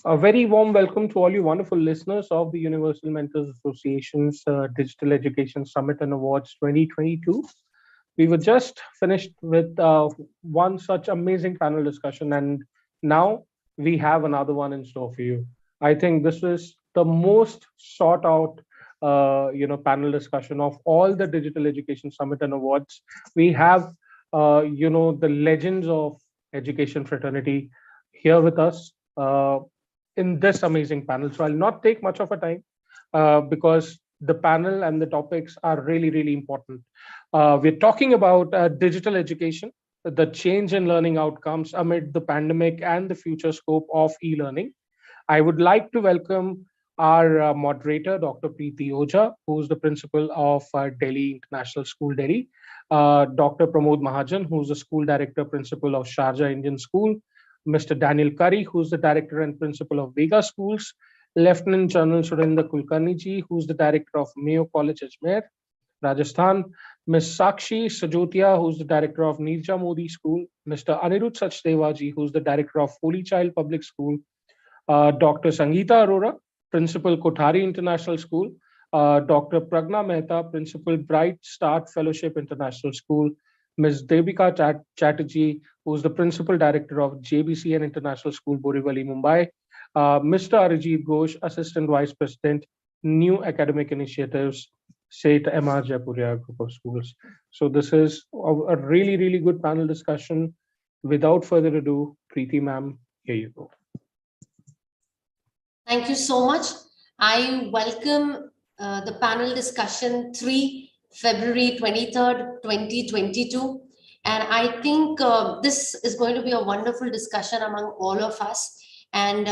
A very warm welcome to all you wonderful listeners of the Universal Mentors Association's Digital Education Summit and Awards 2022. We were just finished with one such amazing panel discussion, and now we have another one in store for you. I think this is the most sought out, panel discussion of all the Digital Education Summit and Awards. We have, the legends of education fraternity here with us. In this amazing panel. So I'll not take much of a time because the panel and the topics are really, really important. We're talking about digital education, the change in learning outcomes amid the pandemic, and the future scope of e-learning. I would like to welcome our moderator, Dr. Preeti Oja, who's the principal of Delhi International School, Delhi. Dr. Pramod Mahajan, who's the school director principal of Sharjah Indian School. Mr. Daniel Curry, who's the director and principal of Vega Schools. Lieutenant General Surinder Kulkarni ji, who's the director of Mayo College, Ajmer, Rajasthan. Ms. Sakshi Sajotia, who's the director of Nirja Modi School. Mr. Anirudh Sachdeva ji, who's the director of Holy Child Public School. Dr. Sangeeta Arora, Principal Kothari International School, Dr. Pragna Mehta, Principal Bright Start Fellowship International School, Ms. Devika Chatterjee, who's the Principal Director of JBCN International School, Borivali, Mumbai, Mr. Arijit Ghosh, Assistant Vice President, New Academic Initiatives, SAIT MR Jaipuria Group of Schools. So this is a really, really good panel discussion. Without further ado, Preeti ma'am, here you go. Thank you so much. I welcome the panel discussion 3 February 23rd, 2022. And I think this is going to be a wonderful discussion among all of us. And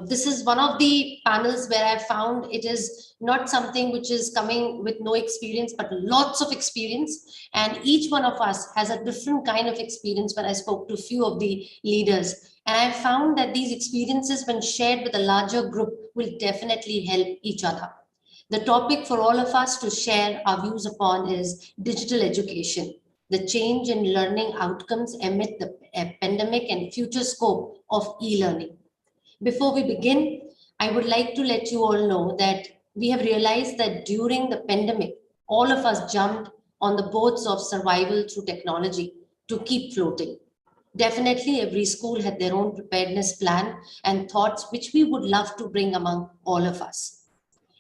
this is one of the panels where I found it is not something which is coming with no experience, but lots of experience. And each one of us has a different kind of experience when I spoke to a few of the leaders. And I found that these experiences, when shared with a larger group, will definitely help each other. The topic for all of us to share our views upon is digital education, the change in learning outcomes amid the pandemic and future scope of e-learning. Before we begin, I would like to let you all know that we have realized that during the pandemic, all of us jumped on the boats of survival through technology to keep floating. Definitely, every school had their own preparedness plan and thoughts which we would love to bring among all of us.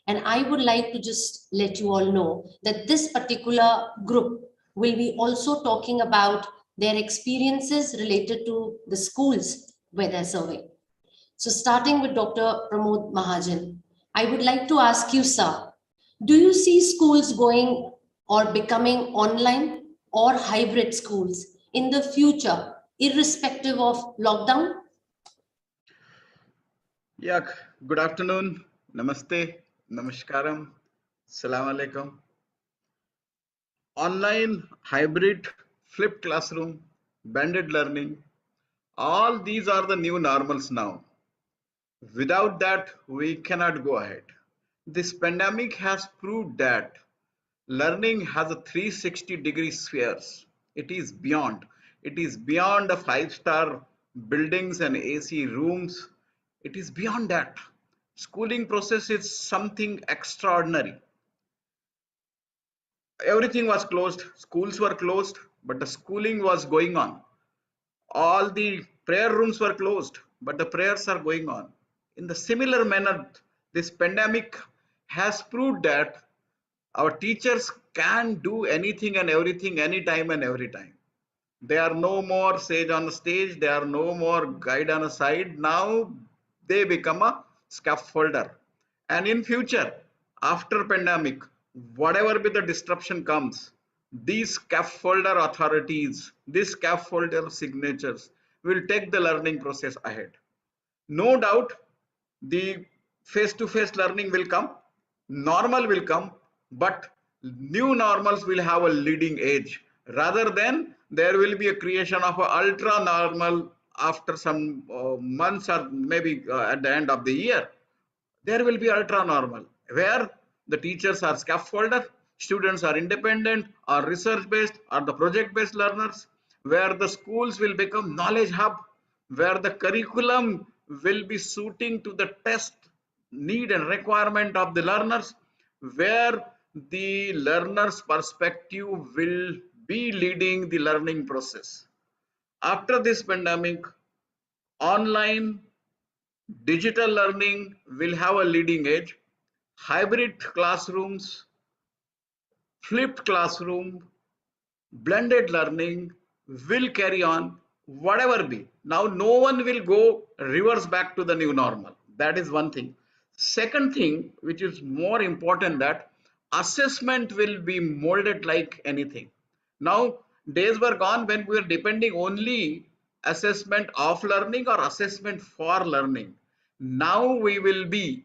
And I would like to just let you all know that this particular group will be also talking about their experiences related to the schools where they're serving. So starting with Dr. Pramod Mahajan, I would like to ask you, sir, do you see schools going or becoming online or hybrid schools in the future, irrespective of lockdown? Yeah, good afternoon. Namaste, Namaskaram, Salam Alaikum. Online, hybrid, flipped classroom, blended learning, all these are the new normals now. Without that, we cannot go ahead. This pandemic has proved that learning has a 360-degree spheres. It is beyond. It is beyond the five-star buildings and AC rooms. It is beyond that. Schooling process is something extraordinary. Everything was closed, schools were closed, but the schooling was going on. All the prayer rooms were closed, but the prayers are going on. In the similar manner, this pandemic has proved that our teachers can do anything and everything, anytime and every time. They are no more sage on the stage, they are no more guide on a side. Now they become a scaffolder. And in future, after pandemic, whatever be the disruption comes, these scaffolder authorities, these scaffolder signatures will take the learning process ahead. No doubt, the face-to-face learning will come, normal will come, but new normals will have a leading edge. Rather than there will be a creation of an ultra normal after some months or maybe at the end of the year. There will be ultra normal where the teachers are scaffolder, students are independent or research based or the project based learners, where the schools will become knowledge hub, where the curriculum will be suiting to the test need and requirement of the learners, where the learner's perspective will be leading the learning process. After this pandemic, online digital learning will have a leading edge. Hybrid classrooms, flipped classroom, blended learning will carry on, whatever be. Now, no one will go reverse back to the new normal. That is one thing. Second thing, which is more important, that assessment will be molded like anything. Now, days were gone when we were depending only assessment of learning or assessment for learning. Now we will be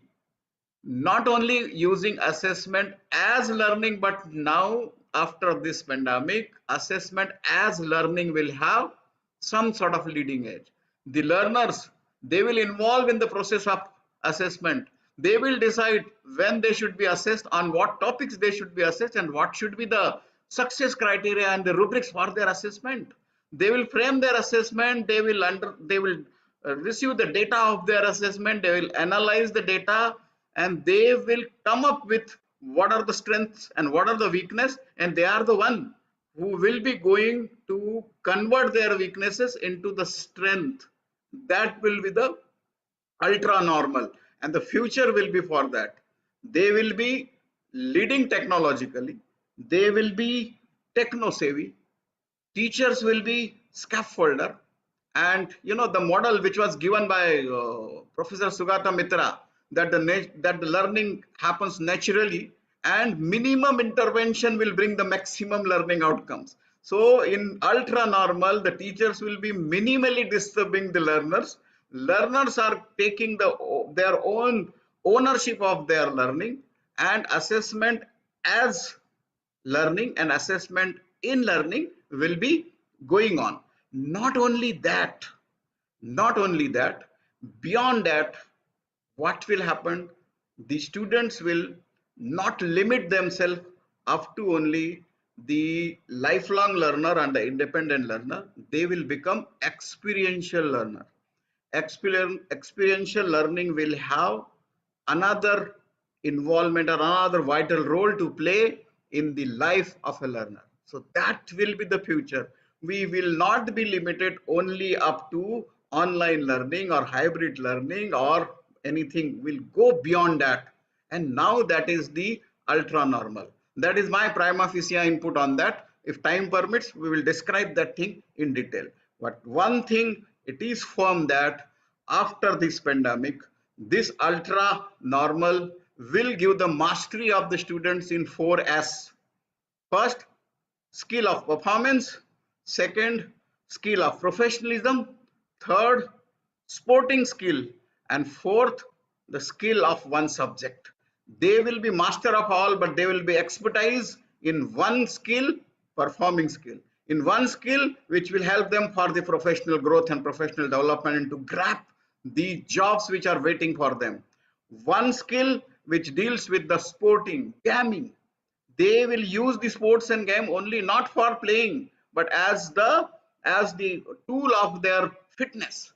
not only using assessment as learning, but now after this pandemic, assessment as learning will have some sort of leading edge. The learners, they will involve in the process of assessment. They will decide when they should be assessed, on what topics they should be assessed, and what should be the success criteria and the rubrics for their assessment. They will frame their assessment. They will receive the data of their assessment. They will analyze the data, and they will come up with what are the strengths and what are the weakness, and they are the one who will be going to convert their weaknesses into the strength. That will be the ultra normal, and the future will be for that. They will be leading technologically, they will be techno savvy, teachers will be scaffolder. And the model which was given by Professor Sugata Mitra, that the learning happens naturally and minimum intervention will bring the maximum learning outcomes. So in ultra normal, the teachers will be minimally disturbing the learners. Learners are taking their own ownership of their learning, and assessment as learning and assessment in learning will be going on. Not only that, beyond that, what will happen? The students will not limit themselves up to only the lifelong learner and the independent learner. They will become experiential learner. Experiential learning will have another involvement or another vital role to play in the life of a learner. So that will be the future. We will not be limited only up to online learning or hybrid learning or anything. Will go beyond that. And now that is the ultra normal. That is my prima facie input on that. If time permits, we will describe that thing in detail. But one thing, it is firm that after this pandemic, this ultra normal will give the mastery of the students in 4S. First, skill of performance. Second, skill of professionalism. Third, sporting skill. And fourth, the skill of one subject. They will be master of all, but they will be expertise in one skill, performing skill. In one skill, which will help them for the professional growth and professional development and to grab the jobs which are waiting for them. One skill which deals with the sporting, gaming. They will use the sports and game only not for playing, but as the tool of their fitness.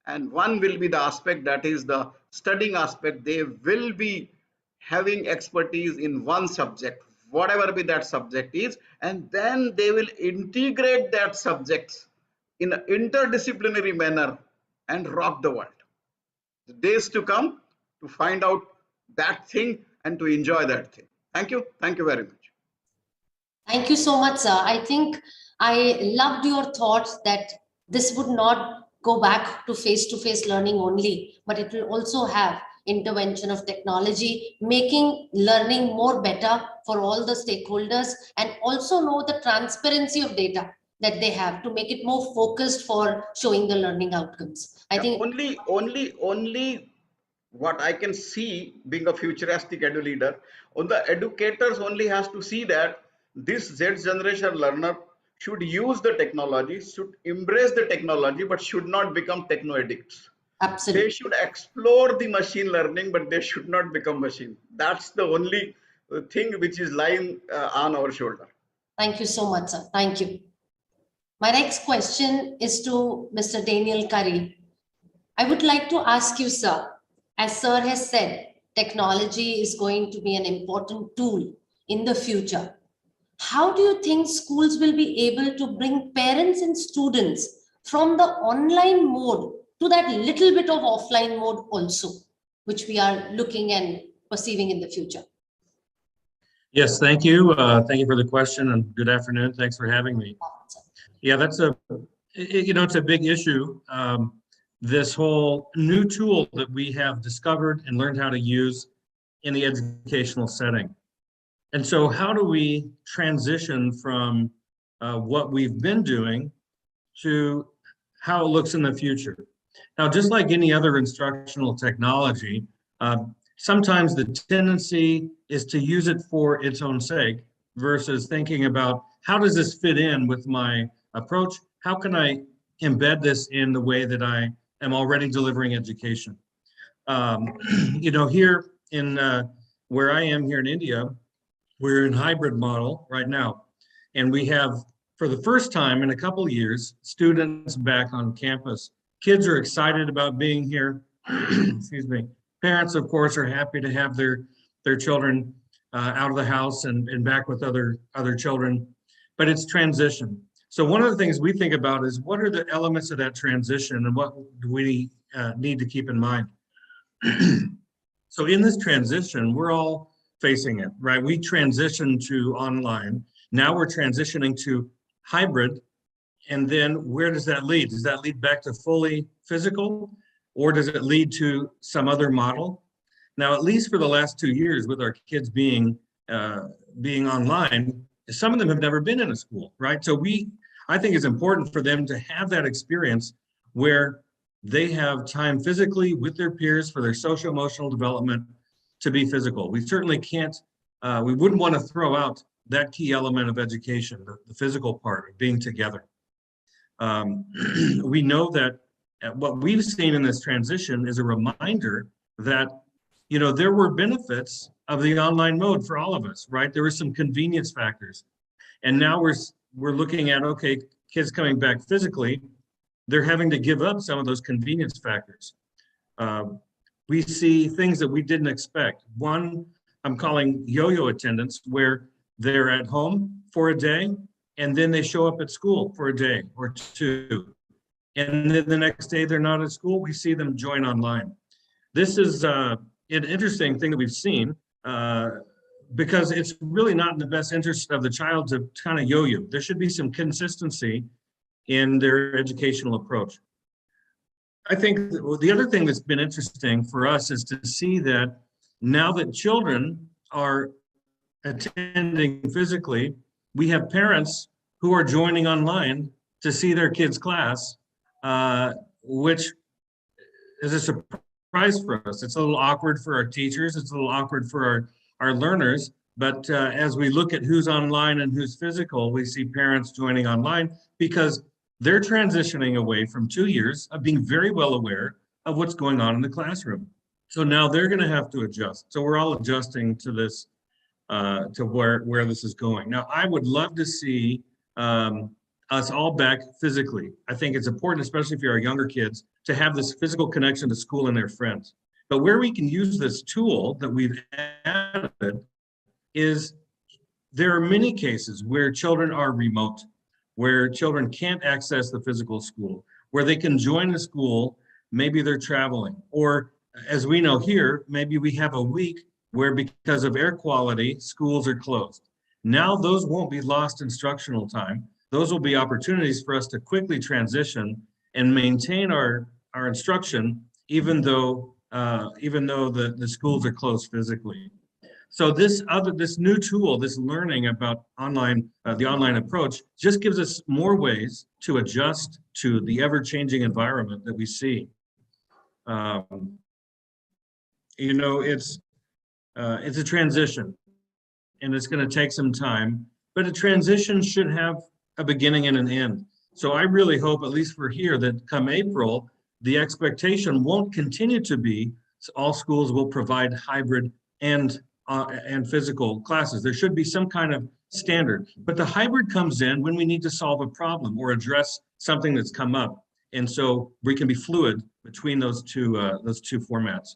And one will be the aspect, that is the studying aspect. They will be having expertise in one subject, whatever be that subject is, and then they will integrate that subjects in an interdisciplinary manner and rock the world. The days to come to find out that thing and to enjoy that thing. Thank you very much. Thank you so much, sir. I think I loved your thoughts that this would not go back to face learning only, but it will also have intervention of technology, making learning more better for all the stakeholders, and also know the transparency of data that they have to make it more focused for showing the learning outcomes. I think only what I can see, being a futuristic edu leader, on the educators only has to see that this Z generation learner should use the technology, should embrace the technology, but should not become techno addicts. absolutely. They should explore the machine learning, but they should not become machine. That's the only thing which is lying on our shoulder. Thank you so much, sir. Thank you. My next question is to Mr. Daniel Curry. I would like to ask you, sir, as sir has said, technology is going to be an important tool in the future. How do you think schools will be able to bring parents and students from the online mode to that little bit of offline mode also, which we are looking and perceiving in the future? Yes, thank you. Thank you for the question, and good afternoon. Thanks for having me. Yeah, that's it's a big issue. This whole new tool that we have discovered and learned how to use in the educational setting. And so how do we transition from what we've been doing to how it looks in the future? Now, just like any other instructional technology, sometimes the tendency is to use it for its own sake versus thinking about how does this fit in with my approach? How can I embed this in the way that I am already delivering education? Here in where I am here in India, we're in hybrid model right now. And we have, for the first time in a couple of years, students back on campus. Kids are excited about being here. Excuse me. Parents, of course, are happy to have their children out of the house and back with other children, but it's transition. So one of the things we think about is what are the elements of that transition and what do we need to keep in mind? So in this transition, we're all facing it, right? We transitioned to online. Now we're transitioning to hybrid. And then where does that lead? Does that lead back to fully physical, or does it lead to some other model? Now, at least for the last 2 years with our kids being online, some of them have never been in a school, right? So I think it's important for them to have that experience where they have time physically with their peers for their social emotional development to be physical. We certainly can't, we wouldn't want to throw out that key element of education, the physical part of being together. We know that what we've seen in this transition is a reminder that, there were benefits of the online mode for all of us, right? There were some convenience factors. And now we're looking at, okay, kids coming back physically, they're having to give up some of those convenience factors. We see things that we didn't expect. One, I'm calling yo-yo attendance, where they're at home for a day, and then they show up at school for a day or two. And then the next day they're not at school, we see them join online. This is an interesting thing that we've seen because it's really not in the best interest of the child to kind of yo-yo. There should be some consistency in their educational approach. I think the other thing that's been interesting for us is to see that now that children are attending physically, we have parents who are joining online to see their kids' class, which is a surprise for us. It's a little awkward for our teachers. It's a little awkward for our learners. But as we look at who's online and who's physical, we see parents joining online because they're transitioning away from 2 years of being very well aware of what's going on in the classroom. So now they're going to have to adjust. So we're all adjusting to this, to where this is going. Now, I would love to see us all back physically. I think it's important, especially if you're younger kids, to have this physical connection to school and their friends. But where we can use this tool that we've added is there are many cases where children are remote, where children can't access the physical school, where they can join the school, maybe they're traveling, or as we know here, maybe we have a week where because of air quality, schools are closed. Now those won't be lost instructional time. Those will be opportunities for us to quickly transition and maintain our instruction, even though the schools are closed physically. So this new tool, this learning about the online approach, just gives us more ways to adjust to the ever-changing environment that we see. It's a transition, and it's going to take some time, but a transition should have a beginning and an end. So I really hope, at least for here, that come April, the expectation won't continue to be all schools will provide hybrid and physical classes. There should be some kind of standard, but the hybrid comes in when we need to solve a problem or address something that's come up. And so we can be fluid between those two formats.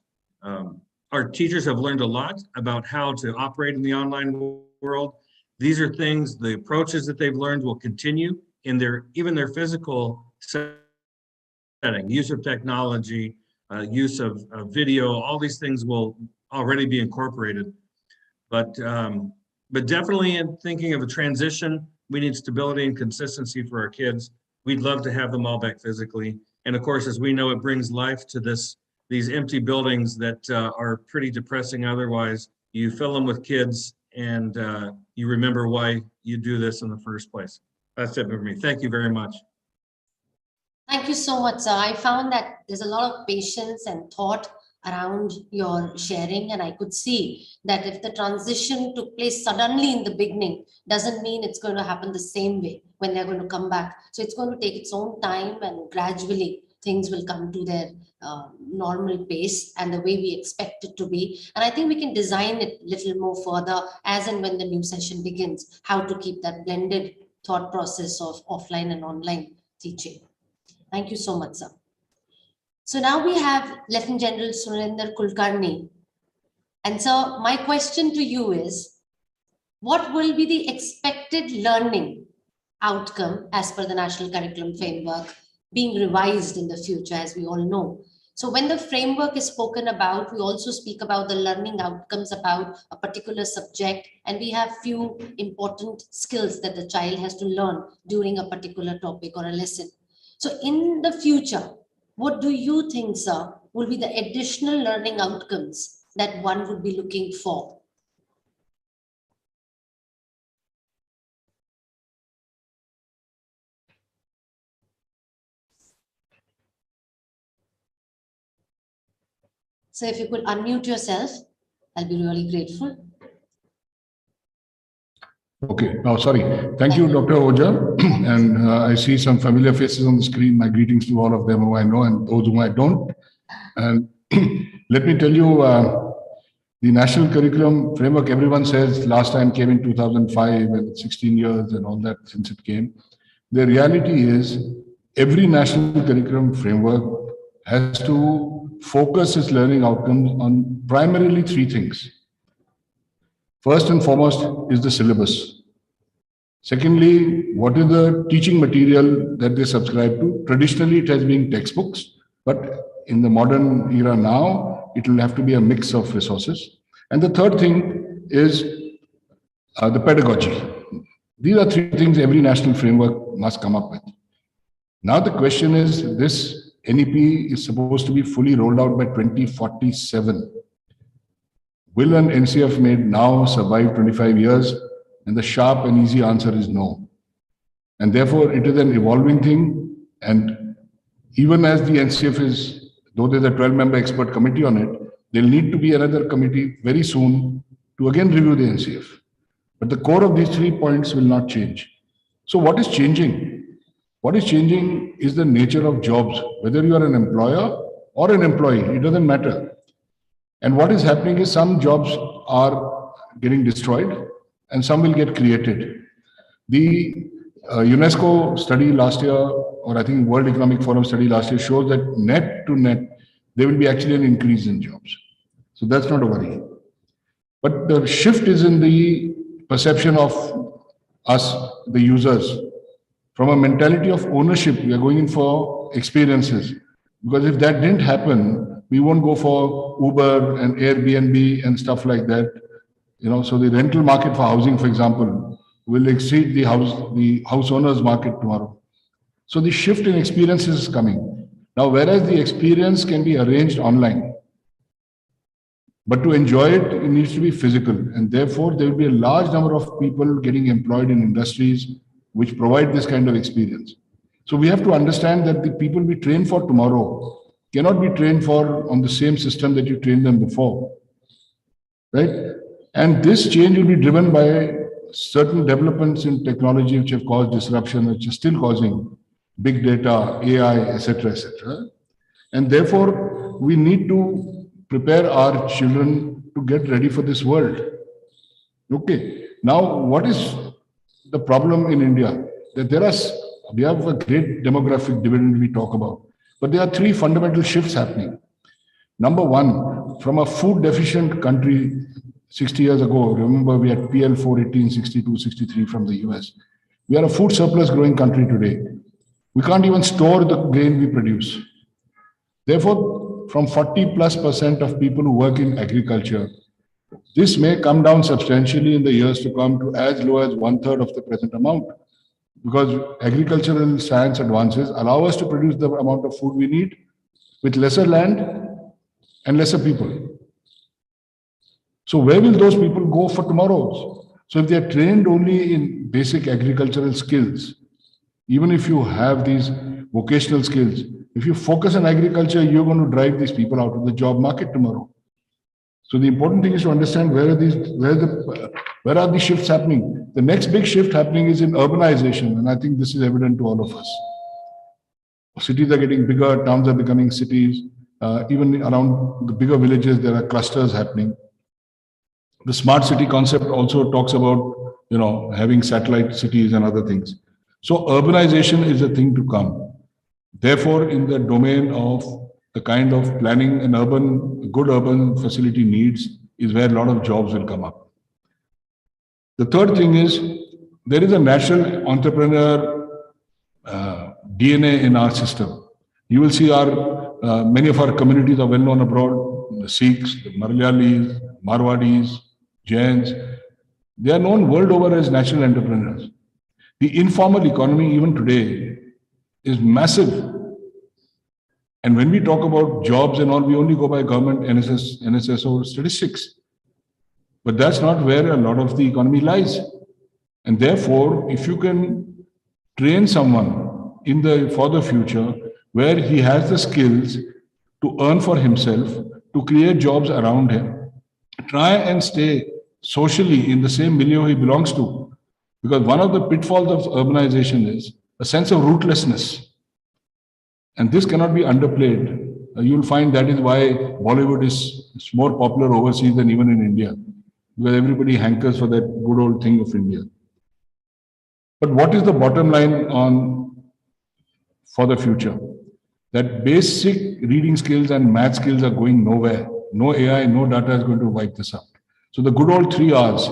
Our teachers have learned a lot about how to operate in the online world. These are things, the approaches that they've learned will continue in even their physical setting, use of technology, use of video, all these things will already be incorporated. But definitely in thinking of a transition, we need stability and consistency for our kids. We'd love to have them all back physically. And of course, as we know, it brings life to these empty buildings that are pretty depressing otherwise. You fill them with kids and you remember why you do this in the first place. That's it for me. Thank you very much. Thank you so much, sir. I found that there's a lot of patience and thought around your sharing, and I could see that if the transition took place suddenly in the beginning, doesn't mean it's going to happen the same way when they're going to come back. So it's going to take its own time, and gradually things will come to their normal pace and the way we expect it to be. And I think we can design it a little more further as and when the new session begins, how to keep that blended thought process of offline and online teaching. Thank you so much, sir. So now we have Lieutenant General Surinder Kulkarni. And so my question to you is, what will be the expected learning outcome as per the National Curriculum Framework being revised in the future, as we all know? So when the framework is spoken about, we also speak about the learning outcomes about a particular subject, and we have few important skills that the child has to learn during a particular topic or a lesson. So in the future, what do you think, sir, will be the additional learning outcomes that one would be looking for? So if you could unmute yourself, I'll be really grateful. Okay. Oh, sorry. Thank you, Dr. Oja. And I see some familiar faces on the screen. My greetings to all of them who I know and those whom I don't. And let me tell you, the National Curriculum Framework, everyone says last time came in 2005 and 16 years and all that since it came. The reality is every National Curriculum Framework has to focus its learning outcomes on primarily three things. First and foremost is the syllabus. Secondly, what is the teaching material that they subscribe to? Traditionally, it has been textbooks, but in the modern era now, it will have to be a mix of resources. And the third thing is the pedagogy. These are three things every national framework must come up with. Now the question is, this NEP is supposed to be fully rolled out by 2047. Will an NCF made now survive 25 years? And the sharp and easy answer is no. And therefore, it is an evolving thing. And even as the NCF is, though there's a 12-member expert committee on it, there'll need to be another committee very soon to again review the NCF. But the core of these 3 points will not change. So what is changing? What is changing is the nature of jobs. Whether you are an employer or an employee, it doesn't matter. And what is happening is some jobs are getting destroyed and some will get created. The UNESCO study last year, or I think World Economic Forum study last year, shows that net to net, there will be actually an increase in jobs. So that's not a worry. But the shift is in the perception of us, the users. From a mentality of ownership, we are going in for experiences. Because if that didn't happen, we won't go for Uber and Airbnb and stuff like that. You know, so the rental market for housing, for example, will exceed the house owners market tomorrow. So the shift in experiences is coming. Now, whereas the experience can be arranged online, but to enjoy it, it needs to be physical. And therefore, there will be a large number of people getting employed in industries which provide this kind of experience. So we have to understand that the people we train for tomorrow cannot be trained for on the same system that you trained them before, right? And this change will be driven by certain developments in technology which have caused disruption, which are still causing big data, AI, etc., etc. And therefore, we need to prepare our children to get ready for this world. Okay. Now, what is the problem in India? That there are We have a great demographic dividend we talk about. But there are three fundamental shifts happening. Number one, from a food deficient country 60 years ago, remember we had PL 418, 62, 63 from the US. We are a food surplus growing country today. We can't even store the grain we produce. Therefore, from 40+% of people who work in agriculture, this may come down substantially in the years to come to as low as 1/3 of the present amount, because agricultural science advances allow us to produce the amount of food we need with lesser land and lesser people. So where will those people go for tomorrow? So if they are trained only in basic agricultural skills, even if you have these vocational skills, if you focus on agriculture, you're going to drive these people out of the job market tomorrow. So the important thing is to understand where are these shifts happening. The next big shift happening is in urbanization, and I think this is evident to all of us. Cities are getting bigger, towns are becoming cities. Even around the bigger villages, there are clusters happening. The smart city concept also talks about, having satellite cities and other things. So urbanization is a thing to come. Therefore, in the domain of the kind of planning good urban facility needs is where a lot of jobs will come up. The third thing is there is a natural entrepreneur DNA in our system. You will see many of our communities are well known abroad, the Sikhs, the Malayalis, Marwadis, Jains. They are known world over as natural entrepreneurs. The informal economy, even today, is massive. And when we talk about jobs and all, we only go by government, NSSO statistics. But that's not where a lot of the economy lies. And therefore, if you can train someone for the future where he has the skills to earn for himself, to create jobs around him, try and stay socially in the same milieu he belongs to. Because one of the pitfalls of urbanization is a sense of rootlessness. And this cannot be underplayed. You'll find that is why Bollywood is more popular overseas than even in India, because everybody hankers for that good old thing of India. But what is the bottom line for the future? That basic reading skills and math skills are going nowhere. No AI, no data is going to wipe this out. So the good old 3 R's,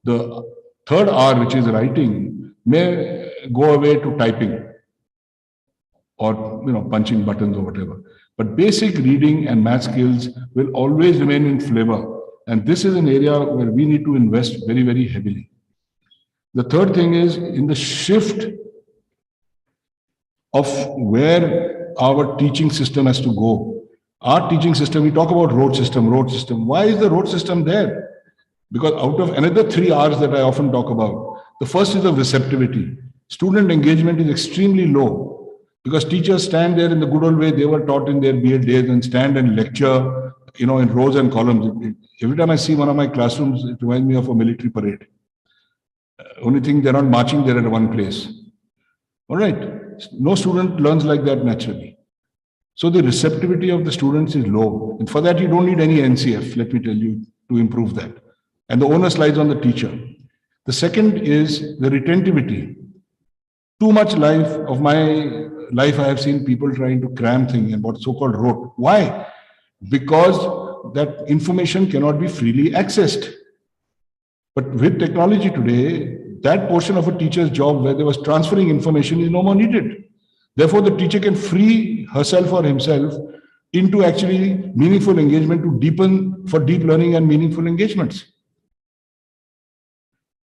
the third R, which is writing, may go away to typing or punching buttons or whatever. But basic reading and math skills will always remain in flavor. And this is an area where we need to invest very, very heavily. The third thing is in the shift of where our teaching system has to go. Our teaching system, we talk about road system. Why is the road system there? Because out of another 3 R's that I often talk about, the first is of receptivity. Student engagement is extremely low. Because teachers stand there in the good old way they were taught in their BA days and stand and lecture, in rows and columns. Every time I see one of my classrooms, it reminds me of a military parade. Only thing, they're not marching there at one place. All right. No student learns like that naturally. So the receptivity of the students is low. And for that, you don't need any NCF, let me tell you, to improve that. And the onus lies on the teacher. The second is the retentivity. Too much of my life, I have seen people trying to cram things and what so-called rote. Why? Because that information cannot be freely accessed. But with technology today, that portion of a teacher's job where there was transferring information is no more needed. Therefore, the teacher can free herself or himself into actually meaningful engagement to deepen for deep learning and meaningful engagements.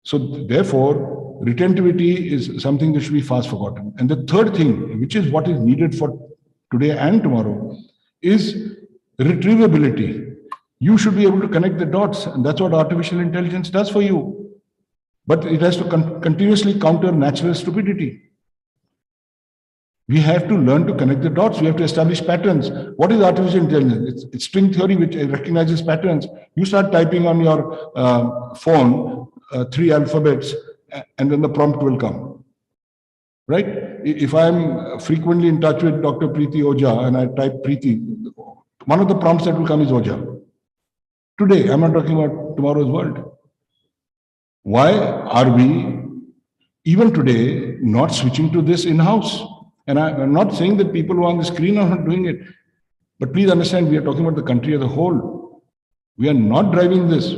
So therefore, retentivity is something that should be fast forgotten. And the third thing, which is what is needed for today and tomorrow, is retrievability. You should be able to connect the dots, and that's what artificial intelligence does for you. But it has to continuously counter natural stupidity. We have to learn to connect the dots. We have to establish patterns. What is artificial intelligence? It's string theory which recognizes patterns. You start typing on your phone 3 alphabets, and then the prompt will come. Right? If I'm frequently in touch with Dr. Preeti Oja and I type Preeti, one of the prompts that will come is Oja. Today, I'm not talking about tomorrow's world. Why are we, even today, not switching to this in-house? And I'm not saying that people who are on the screen are not doing it, but please understand, we are talking about the country as a whole. We are not driving this.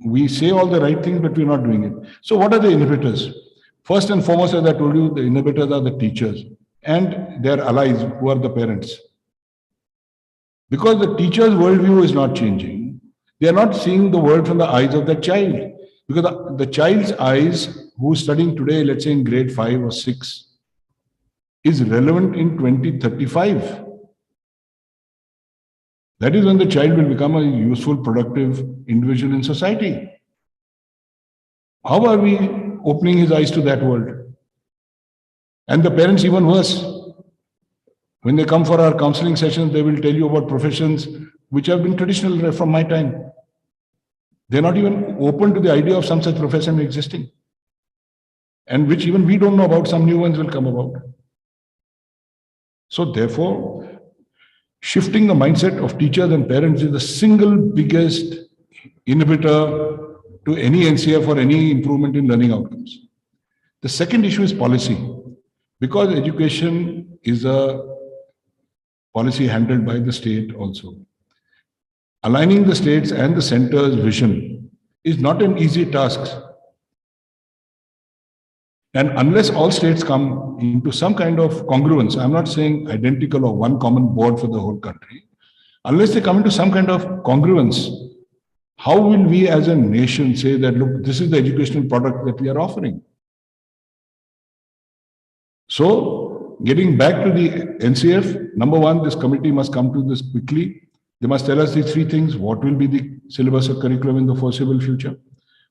We say all the right things, but we're not doing it. So what are the inhibitors? First and foremost, as I told you, the inhibitors are the teachers and their allies, who are the parents. Because the teacher's worldview is not changing. They are not seeing the world from the eyes of the child. Because the child's eyes, who's studying today, let's say in grade 5 or 6, is relevant in 2035. That is when the child will become a useful, productive individual in society. How are we opening his eyes to that world? And the parents, even worse. When they come for our counseling sessions, they will tell you about professions which have been traditional from my time. They're not even open to the idea of some such profession existing. And which even we don't know about, some new ones will come about. So therefore, shifting the mindset of teachers and parents is the single biggest inhibitor to any NCF or any improvement in learning outcomes. The second issue is policy. Because education is a policy handled by the state also. Aligning the state's and the center's vision is not an easy task. And unless all states come into some kind of congruence, I'm not saying identical or one common board for the whole country, unless they come into some kind of congruence, how will we as a nation say that, look, this is the educational product that we are offering? So, getting back to the NCF, number one, this committee must come to this quickly. They must tell us these three things. What will be the syllabus or curriculum in the foreseeable future?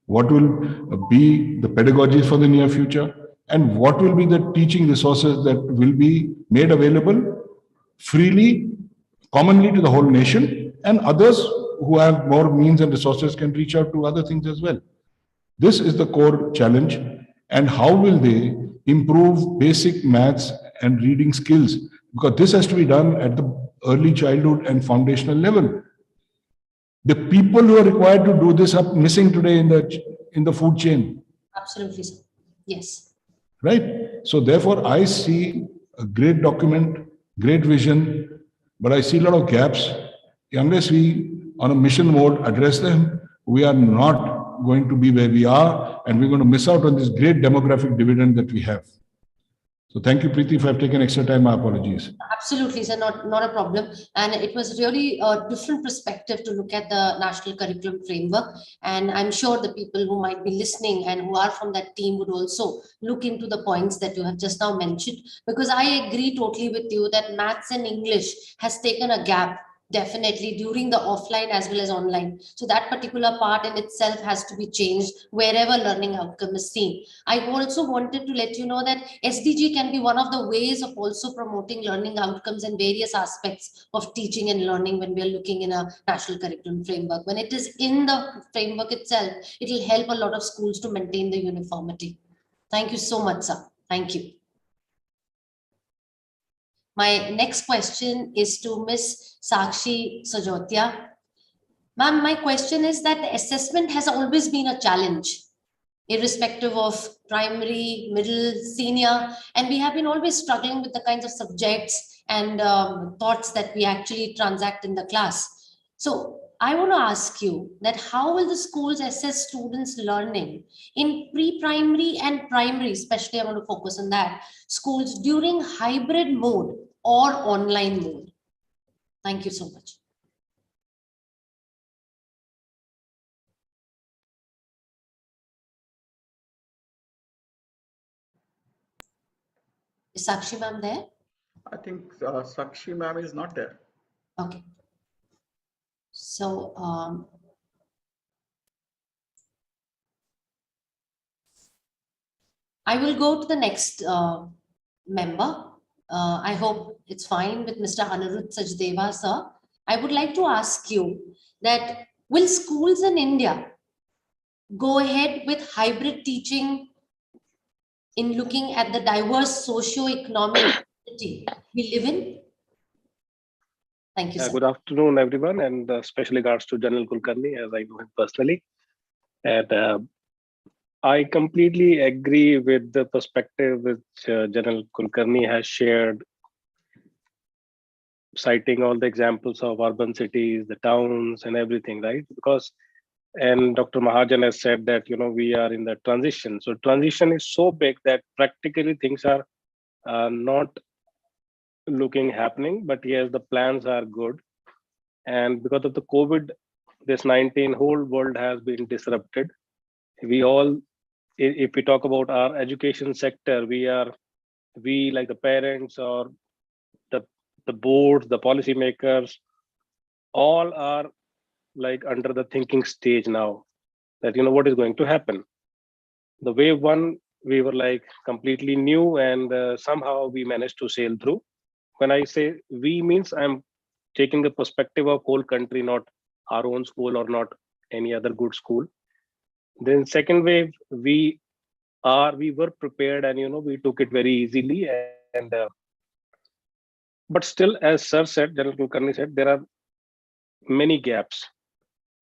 What will be the pedagogies for the near future? And what will be the teaching resources that will be made available freely, commonly to the whole nation, and others who have more means and resources can reach out to other things as well. This is the core challenge. And how will they improve basic maths and reading skills? Because this has to be done at the early childhood and foundational level. The people who are required to do this are missing today in the food chain. Absolutely, sir. Yes. Right? So therefore, I see a great document, great vision, but I see a lot of gaps. Unless we, on a mission mode, address them, we are not going to be where we are, and we're going to miss out on this great demographic dividend that we have. So thank you, Preeti. If I've taken extra time, my apologies. Absolutely, sir. Not a problem. And it was really a different perspective to look at the national curriculum framework. And I'm sure the people who might be listening and who are from that team would also look into the points that you have just now mentioned, because I agree totally with you that maths and English has taken a gap definitely during the offline as well as online. So that particular part in itself has to be changed wherever learning outcome is seen. I also wanted to let you know that SDG can be one of the ways of also promoting learning outcomes and various aspects of teaching and learning when we are looking in a national curriculum framework. When it is in the framework itself, it will help a lot of schools to maintain the uniformity. Thank you so much, sir. Thank you. My next question is to Ms. Sakshi Sajotia. Ma'am, my question is that assessment has always been a challenge, irrespective of primary, middle, senior, and we have been always struggling with the kinds of subjects and thoughts that we actually transact in the class. So I want to ask you that how will the schools assess students' learning in pre-primary and primary, especially I want to focus on that, schools during hybrid mode or online mode? Thank you so much. Is Sakshi ma'am there? I think Sakshi ma'am is not there. Okay. So, I will go to the next member. I hope it's fine with Mr. Anirudh Sajdeva, sir. I would like to ask you that will schools in India go ahead with hybrid teaching in looking at the diverse socio-economic community we live in? Thank you, sir. Good afternoon, everyone, and special regards to General Kulkarni, as I know him personally. And I completely agree with the perspective which General Kulkarni has shared, citing all the examples of urban cities, the towns, and everything, right? Because, and Dr. Mahajan has said that, we are in the transition. So transition is so big that practically things are not looking happening, but yes, the plans are good. And because of the COVID, this 19 whole world has been disrupted. We all, if we talk about our education sector, we like the parents or the the boards, the policymakers, all are like under the thinking stage now that what is going to happen. The wave one, we were like completely new, and somehow we managed to sail through. When I say we, means I'm taking the perspective of whole country, not our own school or not any other good school. Then second wave, we were prepared, and we took it very easily. And but still, as Sir said, General Kulkarni said, there are many gaps.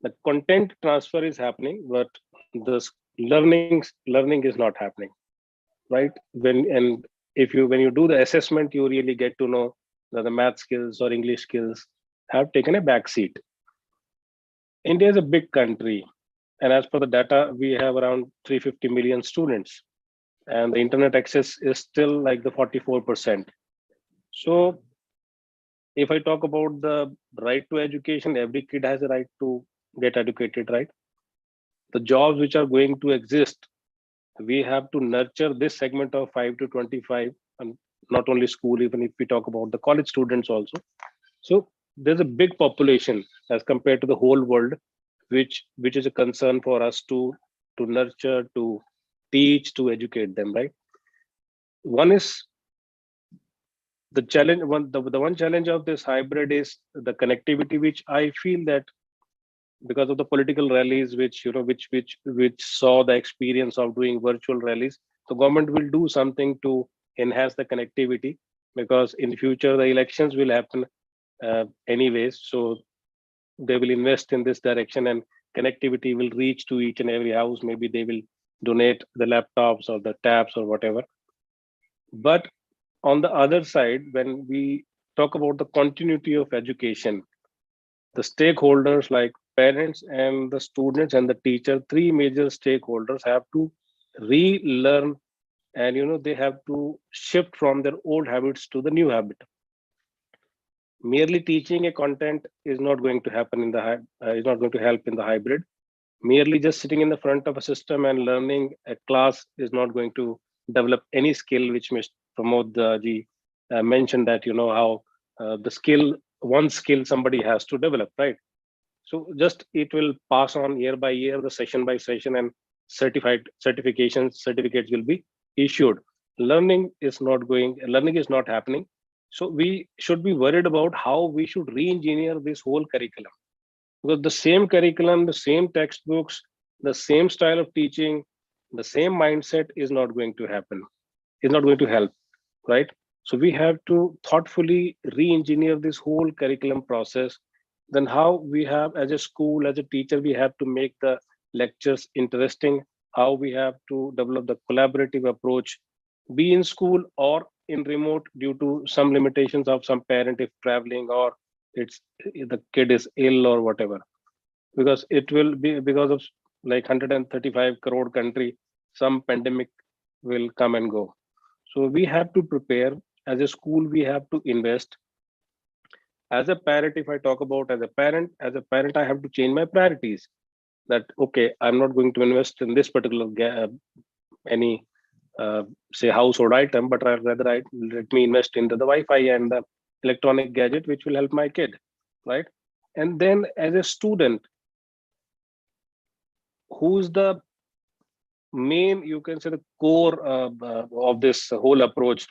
The content transfer is happening, but the learning is not happening, right? When you do the assessment, you really get to know that the math skills or English skills have taken a back seat. India is a big country, and as per the data, we have around 350 million students, and the internet access is still like the 44%. So if I talk about the right to education, every kid has a right to get educated, right? The jobs which are going to exist, we have to nurture this segment of 5 to 25, and not only school, even if we talk about the college students also. So there's a big population as compared to the whole world, which is a concern for us to nurture, to teach, to educate them, right? One is the challenge. The one challenge of this hybrid is the connectivity, which I feel that because of the political rallies, which saw the experience of doing virtual rallies, the government will do something to enhance the connectivity, because in future the elections will happen anyways. So they will invest in this direction, and connectivity will reach to each and every house. Maybe they will donate the laptops or the tabs or whatever. But on the other side, when we talk about the continuity of education, the stakeholders like parents and the students and the teacher, three major stakeholders have to relearn, and they have to shift from their old habits to the new habit. Merely teaching a content is not going to happen in the is not going to help in the hybrid. Merely just sitting in the front of a system and learning a class is not going to develop any skill, which Mr. Pramod ji mentioned, that how the skill, one skill somebody has to develop, right? So just it will pass on year by year, the session by session, and certificates will be issued. Learning is not happening. So we should be worried about how we should re-engineer this whole curriculum, because the same curriculum, the same textbooks, the same style of teaching, the same mindset is not going to happen, is not going to help, right? So we have to thoughtfully re-engineer this whole curriculum process. Then how we have, as a school, as a teacher, we have to make the lectures interesting, how we have to develop the collaborative approach, be in school or in remote, due to some limitations of some parent if traveling, or it's the kid is ill or whatever, because it will be because of like 135 crore country, some pandemic will come and go. So we have to prepare. As a school, we have to invest. As a parent, if I talk about as a parent, I have to change my priorities. That okay, I'm not going to invest in this particular any say household item, but let me invest into the Wi-Fi and the electronic gadget which will help my kid, right? And then as a student, who's the main, you can say, the core of this whole approach,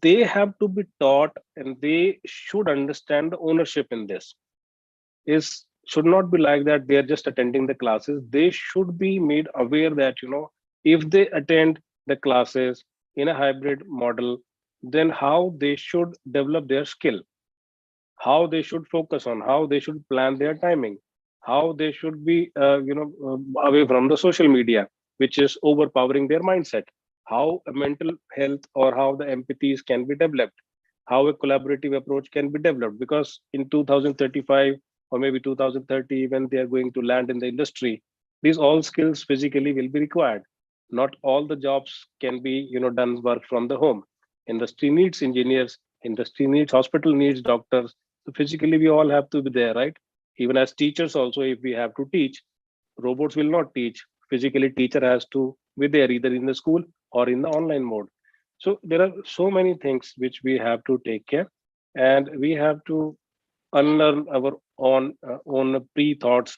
they have to be taught, and they should understand the ownership in this is should not be like that they are just attending the classes. They should be made aware that if they attend the classes in a hybrid model, then how they should develop their skill, how they should focus on, how they should plan their timing, how they should be away from the social media. which is overpowering their mindset. How a mental health or how the empathies can be developed, how a collaborative approach can be developed. Because in 2035 or maybe 2030, when they are going to land in the industry, these all skills physically will be required. Not all the jobs can be, done work from the home. Industry needs engineers, industry needs, hospital needs doctors. So physically, we all have to be there, right? Even as teachers also, if we have to teach, robots will not teach. Physically, teacher has to be there either in the school or in the online mode. So there are so many things which we have to take care, and we have to unlearn our own pre-thoughts,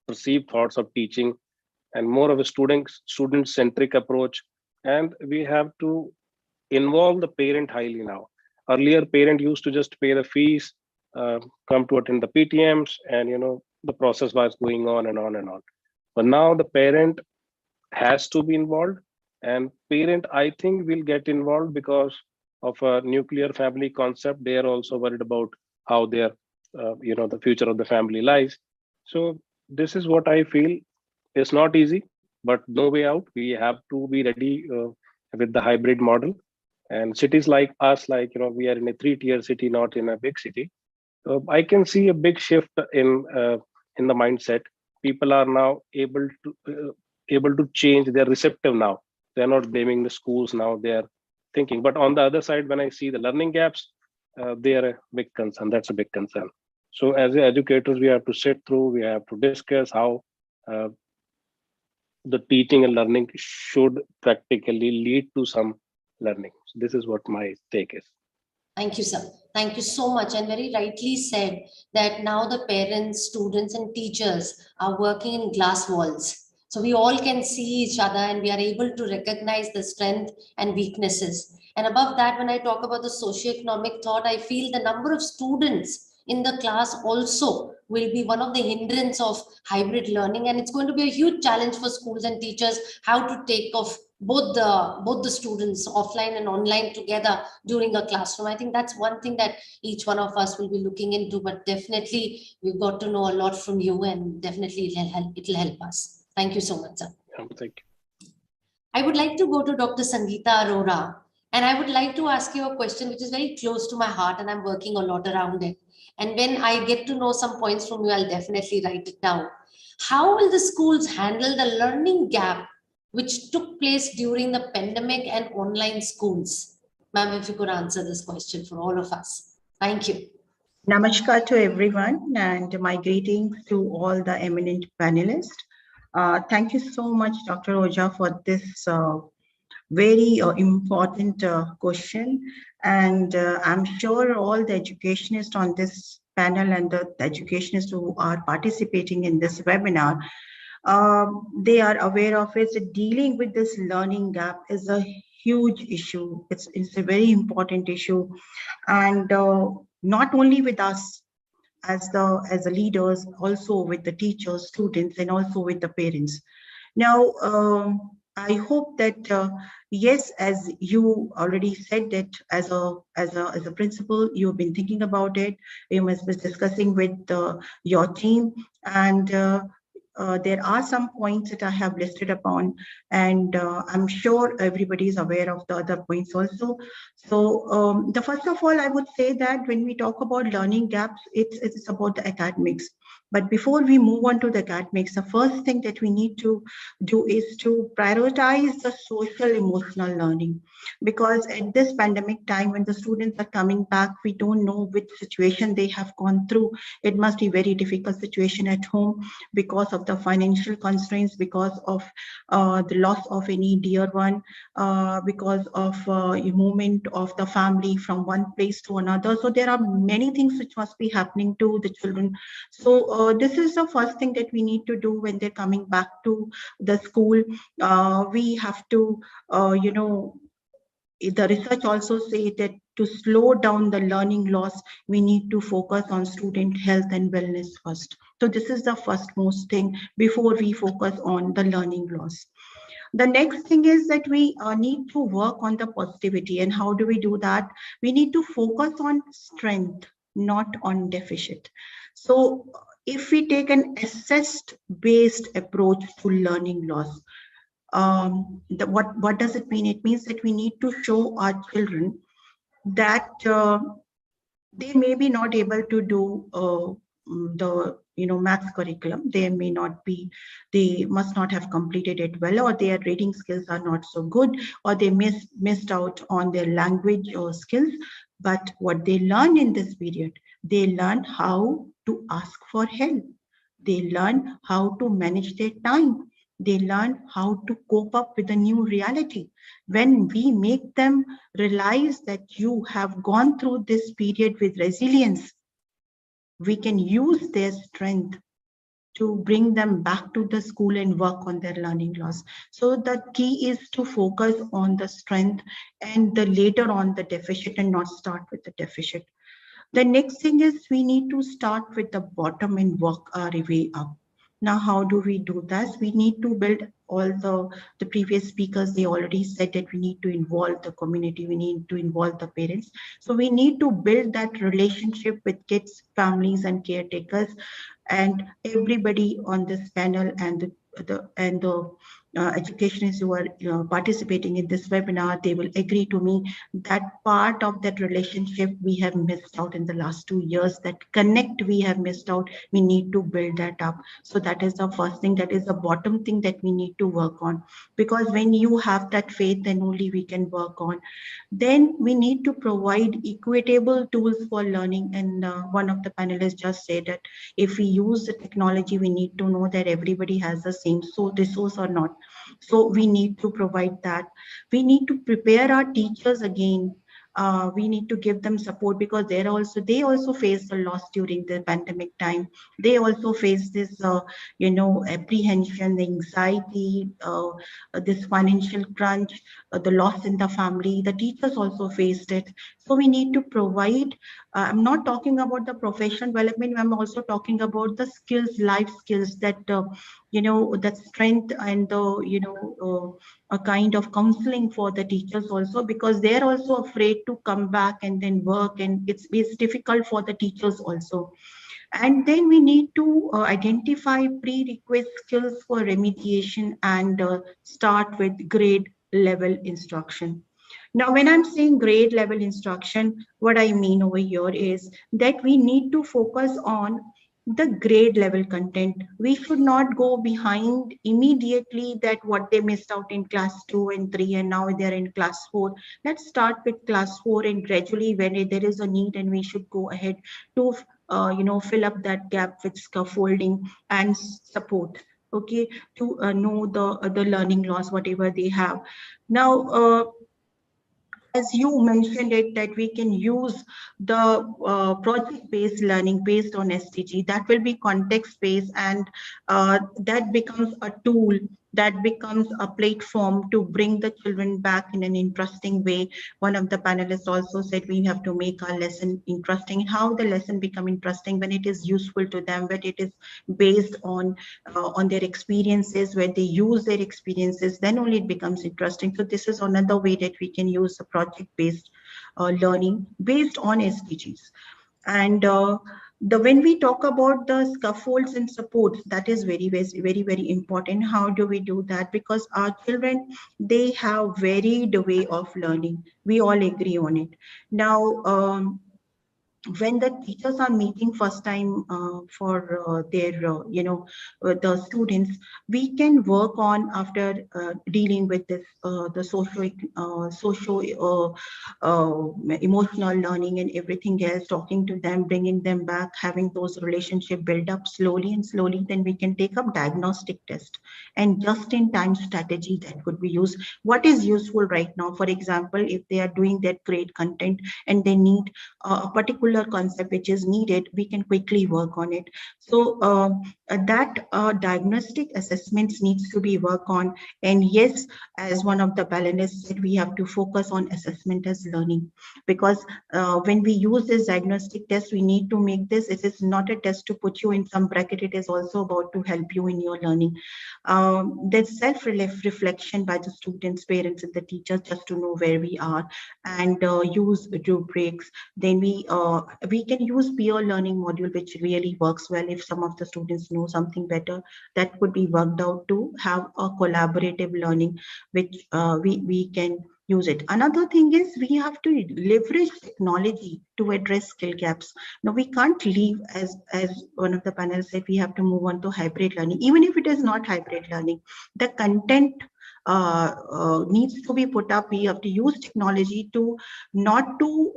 perceived thoughts of teaching, and more of a student centric approach. And we have to involve the parent highly now. Earlier, parent used to just pay the fees, come to attend the PTMs, and the process was going on and on and on. But now the parent has to be involved, and parent, I think, will get involved because of a nuclear family concept. They are also worried about how their the future of the family lies. So this is what I feel. It's not easy, but no way out. We have to be ready with the hybrid model. And cities like us, we are in a 3-tier city, not in a big city. I can see a big shift in the mindset. People are now able to change. They're receptive now. They're not blaming the schools now. They're thinking. But on the other side, when I see the learning gaps, they are a big concern. That's a big concern. So as educators, we have to sit through. We have to discuss how the teaching and learning should practically lead to some learning. So this is what my take is. Thank you, sir. Thank you so much. And very rightly said that now the parents, students, and teachers are working in glass walls. So we all can see each other and we are able to recognize the strength and weaknesses. And above that, when I talk about the socioeconomic thought, I feel the number of students in the class also will be one of the hindrance of hybrid learning. And it's going to be a huge challenge for schools and teachers how to take off both the students offline and online together during a classroom. I think that's one thing that each one of us will be looking into, but definitely we've got to know a lot from you, and definitely it'll help us. Thank you so much, sir. Thank you. I would like to go to Dr. Sangeeta Arora, and I would like to ask you a question which is very close to my heart, and I'm working a lot around it. And when I get to know some points from you, I'll definitely write it down. How will the schools handle the learning gap which took place during the pandemic and online schools? Ma'am, if you could answer this question for all of us. Thank you. Namaskar to everyone, and my greetings to all the eminent panelists. Thank you so much, Dr. Oja, for this very important question. And I'm sure all the educationists on this panel and the educationists who are participating in this webinar, they are aware of it. Dealing with this learning gap is a huge issue. It's a very important issue, and not only with us as the leaders, also with the teachers, students, and also with the parents. Now, I hope that yes, as you already said that as a principal, you've been thinking about it. You must be discussing with your team, and there are some points that I have listed upon, and I'm sure everybody is aware of the other points also. So the first of all, I would say that when we talk about learning gaps, it's about the academics. But before we move on to the academics, the first thing that we need to do is to prioritize the social emotional learning, because at this pandemic time, when the students are coming back, we don't know which situation they have gone through. It must be very difficult situation at home because of the financial constraints, because of the loss of any dear one, because of a movement of the family from one place to another. So there are many things which must be happening to the children. So this is the first thing that we need to do when they're coming back to the school. We have to, the research also say that to slow down the learning loss, we need to focus on student health and wellness first. So this is the first most thing before we focus on the learning loss. The next thing is that we need to work on the positivity. And how do we do that? We need to focus on strength, not on deficit. So if we take an assessed based approach to learning loss, what does it mean? It means that we need to show our children that they may be not able to do the maths curriculum. They may not be, they must not have completed it well, or their reading skills are not so good, or they missed out on their language skills. But what they learn in this period, they learn how to ask for help. They learn how to manage their time. They learn how to cope up with a new reality. When we make them realize that you have gone through this period with resilience, we can use their strength to bring them back to the school and work on their learning loss. So the key is to focus on the strength and the later on the deficit, and not start with the deficit. The next thing is we need to start with the bottom and work our way up. Now, how do we do that? We need to build all the previous speakers, they already said that we need to involve the community, we need to involve the parents. So we need to build that relationship with kids, families, and caretakers, and everybody on this panel and the educationists who are participating in this webinar, they will agree to me that part of that relationship we have missed out in the last 2 years. That connect we have missed out. We need to build that up. So that is the first thing. That is the bottom thing that we need to work on. Because when you have that faith, then only we can work on. Then we need to provide equitable tools for learning. And one of the panelists just said that if we use the technology, we need to know that everybody has the same resource or not. So we need to provide that. We need to prepare our teachers again. We need to give them support, because they also faced a loss during the pandemic time. They also face this apprehension, the anxiety, this financial crunch, the loss in the family. The teachers also faced it. So we need to provide, I'm not talking about the professional development, I'm also talking about the skills, life skills, that that strength and the a kind of counseling for the teachers also, because they're also afraid to come back and then work, and it's difficult for the teachers also. And then we need to identify prerequisite skills for remediation and start with grade level instruction. Now, when I'm saying grade level instruction, what I mean over here is that we need to focus on the grade level content. We should not go behind immediately that what they missed out in class 2 and 3 and now they're in class 4. Let's start with class 4, and gradually when there is a need, and we should go ahead to fill up that gap with scaffolding and support, okay, to know the learning loss, whatever they have. Now, as you mentioned it, that we can use the project-based learning based on SDG. That will be context-based, and that becomes a tool, that becomes a platform to bring the children back in an interesting way. One of the panelists also said we have to make our lesson interesting. How the lesson become interesting? When it is useful to them, when it is based on their experiences, where they use their experiences, then only it becomes interesting. So this is another way that we can use the project-based learning based on SDGs. And when we talk about the scaffolds and supports, that is very, very, very important. How do we do that? Because our children, they have varied way of learning. We all agree on it. Now, when the teachers are meeting first time for their the students, we can work on, after dealing with this the emotional learning and everything else, talking to them, bringing them back, having those relationship build up slowly and slowly, then we can take up diagnostic test and just in time strategy that could be used. What is useful right now? For example, if they are doing that grade content and they need a particular concept which is needed, we can quickly work on it. So that diagnostic assessments needs to be worked on. And yes, as one of the panelists said, we have to focus on assessment as learning, because when we use this diagnostic test, we need to make this, it is not a test to put you in some bracket, it is also about to help you in your learning. There's self-reflection by the students, parents, and the teachers, just to know where we are, and use rubrics. Then we we can use peer learning module, which really works well. If some of the students know something better, that would be worked out to have a collaborative learning, which we can use it. Another thing is we have to leverage technology to address skill gaps. Now we can't leave, as one of the panelists said, we have to move on to hybrid learning. Even if it is not hybrid learning, the content needs to be put up. We have to use technology to not to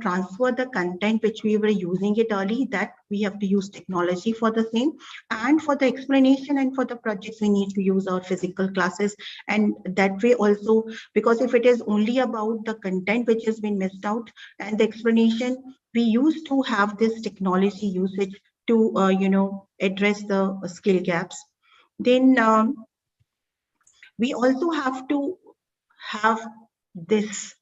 transfer the content which we were using it early, that we have to use technology for the same, and for the explanation and for the projects we need to use our physical classes. And that way also, because if it is only about the content which has been missed out and the explanation, we used to have this technology usage to address the skill gaps. Then we also have to have this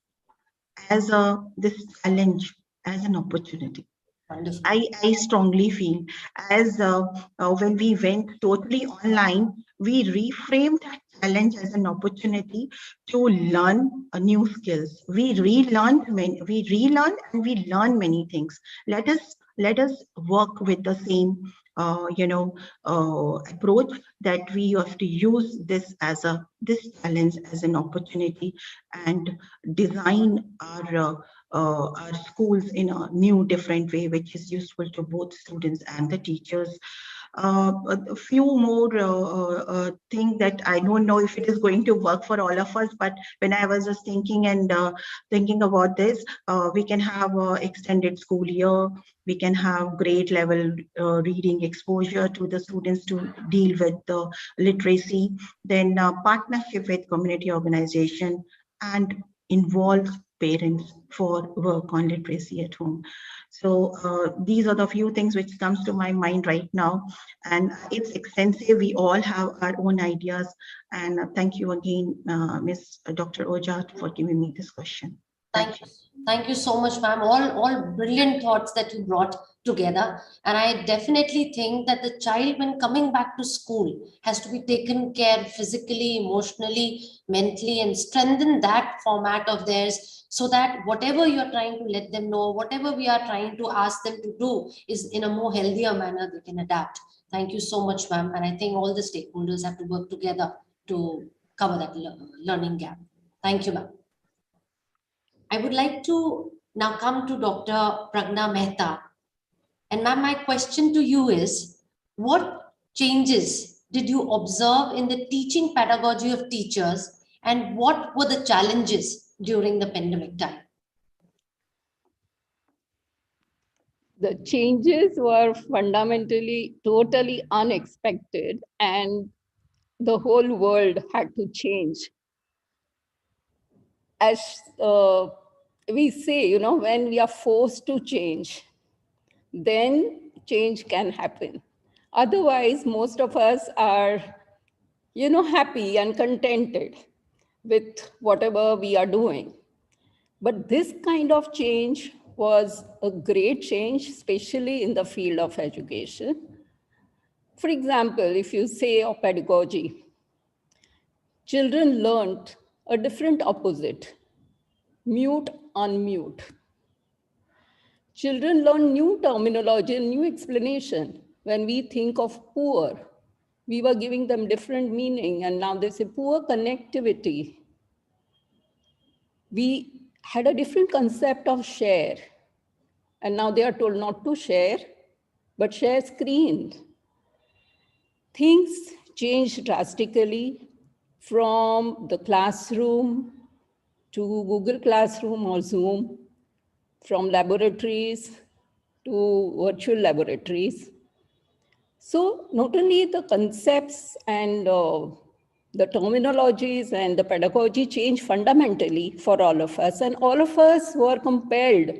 as this challenge as an opportunity. Wonderful. I strongly feel, as when we went totally online, we reframed that challenge as an opportunity to learn new skills. We relearn and we learn many things. Let us work with the same approach, that we have to use this challenge as an opportunity and design our schools in a new, different way, which is useful to both students and the teachers. A few more things that I don't know if it is going to work for all of us, but when I was just thinking about this, we can have extended school year. We can have grade level reading exposure to the students to deal with the literacy. Then partnership with community organization, and involve parents for work on literacy at home. So these are the few things which comes to my mind right now, and it's extensive. We all have our own ideas, and thank you again, Ms. Dr. Ojha, for giving me this question. Thank you so much, ma'am. All brilliant thoughts that you brought together. And I definitely think that the child, when coming back to school, has to be taken care physically, emotionally, mentally, and strengthen that format of theirs, so that whatever you're trying to let them know, whatever we are trying to ask them to do, is in a more healthier manner they can adapt. Thank you so much, ma'am. And I think all the stakeholders have to work together to cover that learning gap. Thank you, ma'am. I would like to now come to Dr. Pragna Mehta. And ma'am, my question to you is, what changes did you observe in the teaching pedagogy of teachers, and what were the challenges during the pandemic time? The changes were fundamentally totally unexpected, and the whole world had to change. As we say, when we are forced to change, then change can happen. Otherwise, most of us are, happy and contented with whatever we are doing. But this kind of change was a great change, especially in the field of education. For example, if you say of pedagogy, children learned a different opposite, mute, unmute. Children learn new terminology and new explanation. When we think of poor, we were giving them different meaning, and now they say poor connectivity. We had a different concept of share, and now they are told not to share, but share screen. Things changed drastically from the classroom to Google Classroom or Zoom, from laboratories to virtual laboratories. So not only the concepts and the terminologies and the pedagogy changed fundamentally for all of us, and all of us were compelled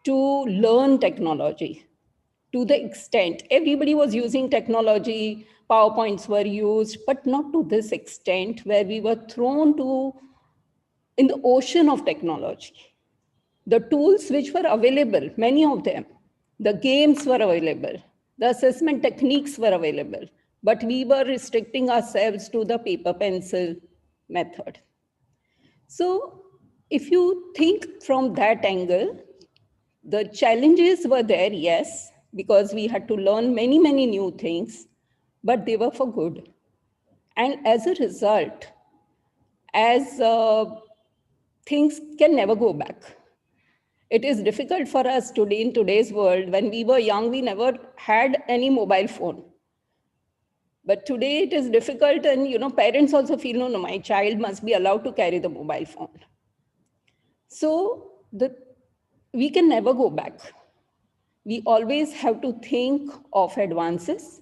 to learn technology to the extent. Everybody was using technology, PowerPoints were used, but not to this extent, where we were thrown in the ocean of technology. The tools which were available, many of them, the games were available, the assessment techniques were available, but we were restricting ourselves to the paper pencil method. So if you think from that angle, The challenges were there, yes, because we had to learn many, many new things, but they were for good. And as a result, as things can never go back. It is difficult for us today in today's world. When we were young, we never had any mobile phone. But today it is difficult, and parents also feel, no, my child must be allowed to carry the mobile phone. So we can never go back. We always have to think of advances.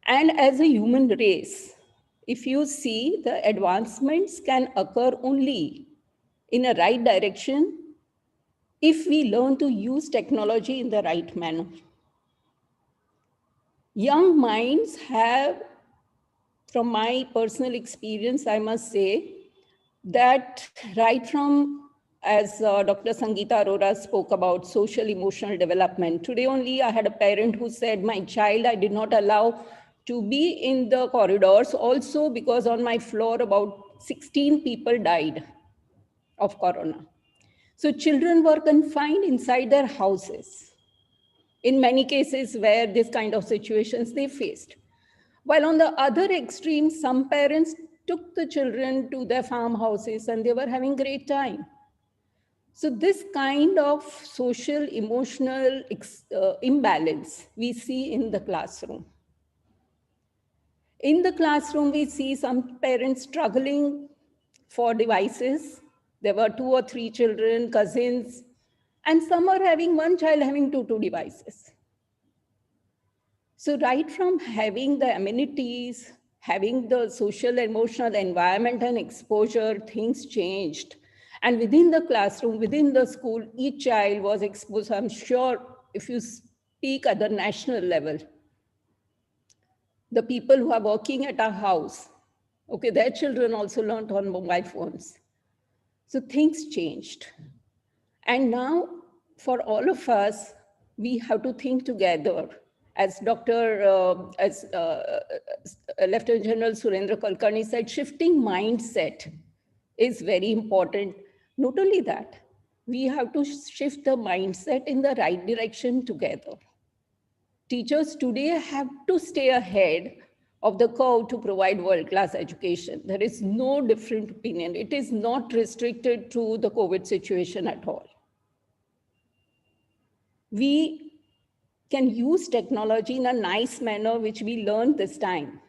And as a human race, if you see, the advancements can occur only in a right direction if we learn to use technology in the right manner. Young minds have, from my personal experience, I must say, that right from, as Dr. Sangeeta Arora spoke about social emotional development. Today only I had a parent who said, my child I did not allow to be in the corridors also because on my floor about 16 people died of corona. So children were confined inside their houses in many cases where this kind of situations they faced. While on the other extreme, some parents took the children to their farmhouses and they were having great time. So this kind of social emotional imbalance we see in the classroom. In the classroom, we see some parents struggling for devices. There were 2 or 3 children, cousins, and some are having one child having two devices. So right from having the amenities, having the social emotional environment and exposure, things changed. And within the classroom, within the school, each child was exposed. I'm sure if you speak at the national level, the people who are working at our house, okay, their children also learned on mobile phones. So things changed. And now for all of us, we have to think together. As Lieutenant General Surendra Kulkarni said, shifting mindset is very important. Not only that, we have to shift the mindset in the right direction together. Teachers today have to stay ahead of the curve to provide world-class education. There is no different opinion. It is not restricted to the COVID situation at all. We can use technology in a nice manner, which we learned this time,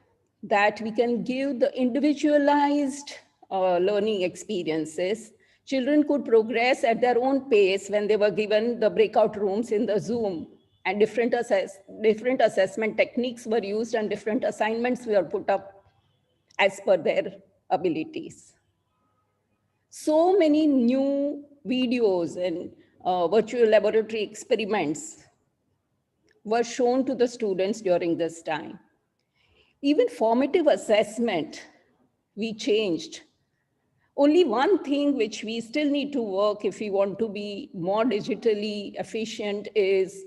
that we can give the individualized learning experiences. Children could progress at their own pace when they were given the breakout rooms in the Zoom, and different assessment techniques were used and different assignments were put up as per their abilities. So many new videos and virtual laboratory experiments were shown to the students during this time. Even formative assessment, we changed. Only one thing which we still need to work if we want to be more digitally efficient is,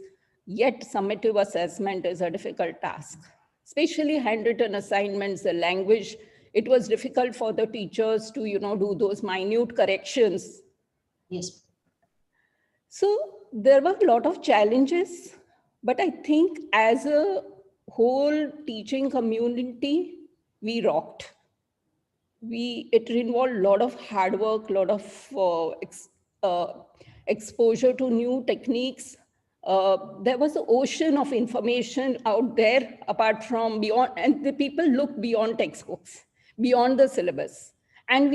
yet summative assessment is a difficult task. Especially handwritten assignments, the language, it was difficult for the teachers to do those minute corrections. Yes. So there were a lot of challenges, but I think as a whole teaching community, we rocked. It involved a lot of hard work, a lot of exposure to new techniques. There was an ocean of information out there apart from beyond, and the people looked beyond textbooks, beyond the syllabus. And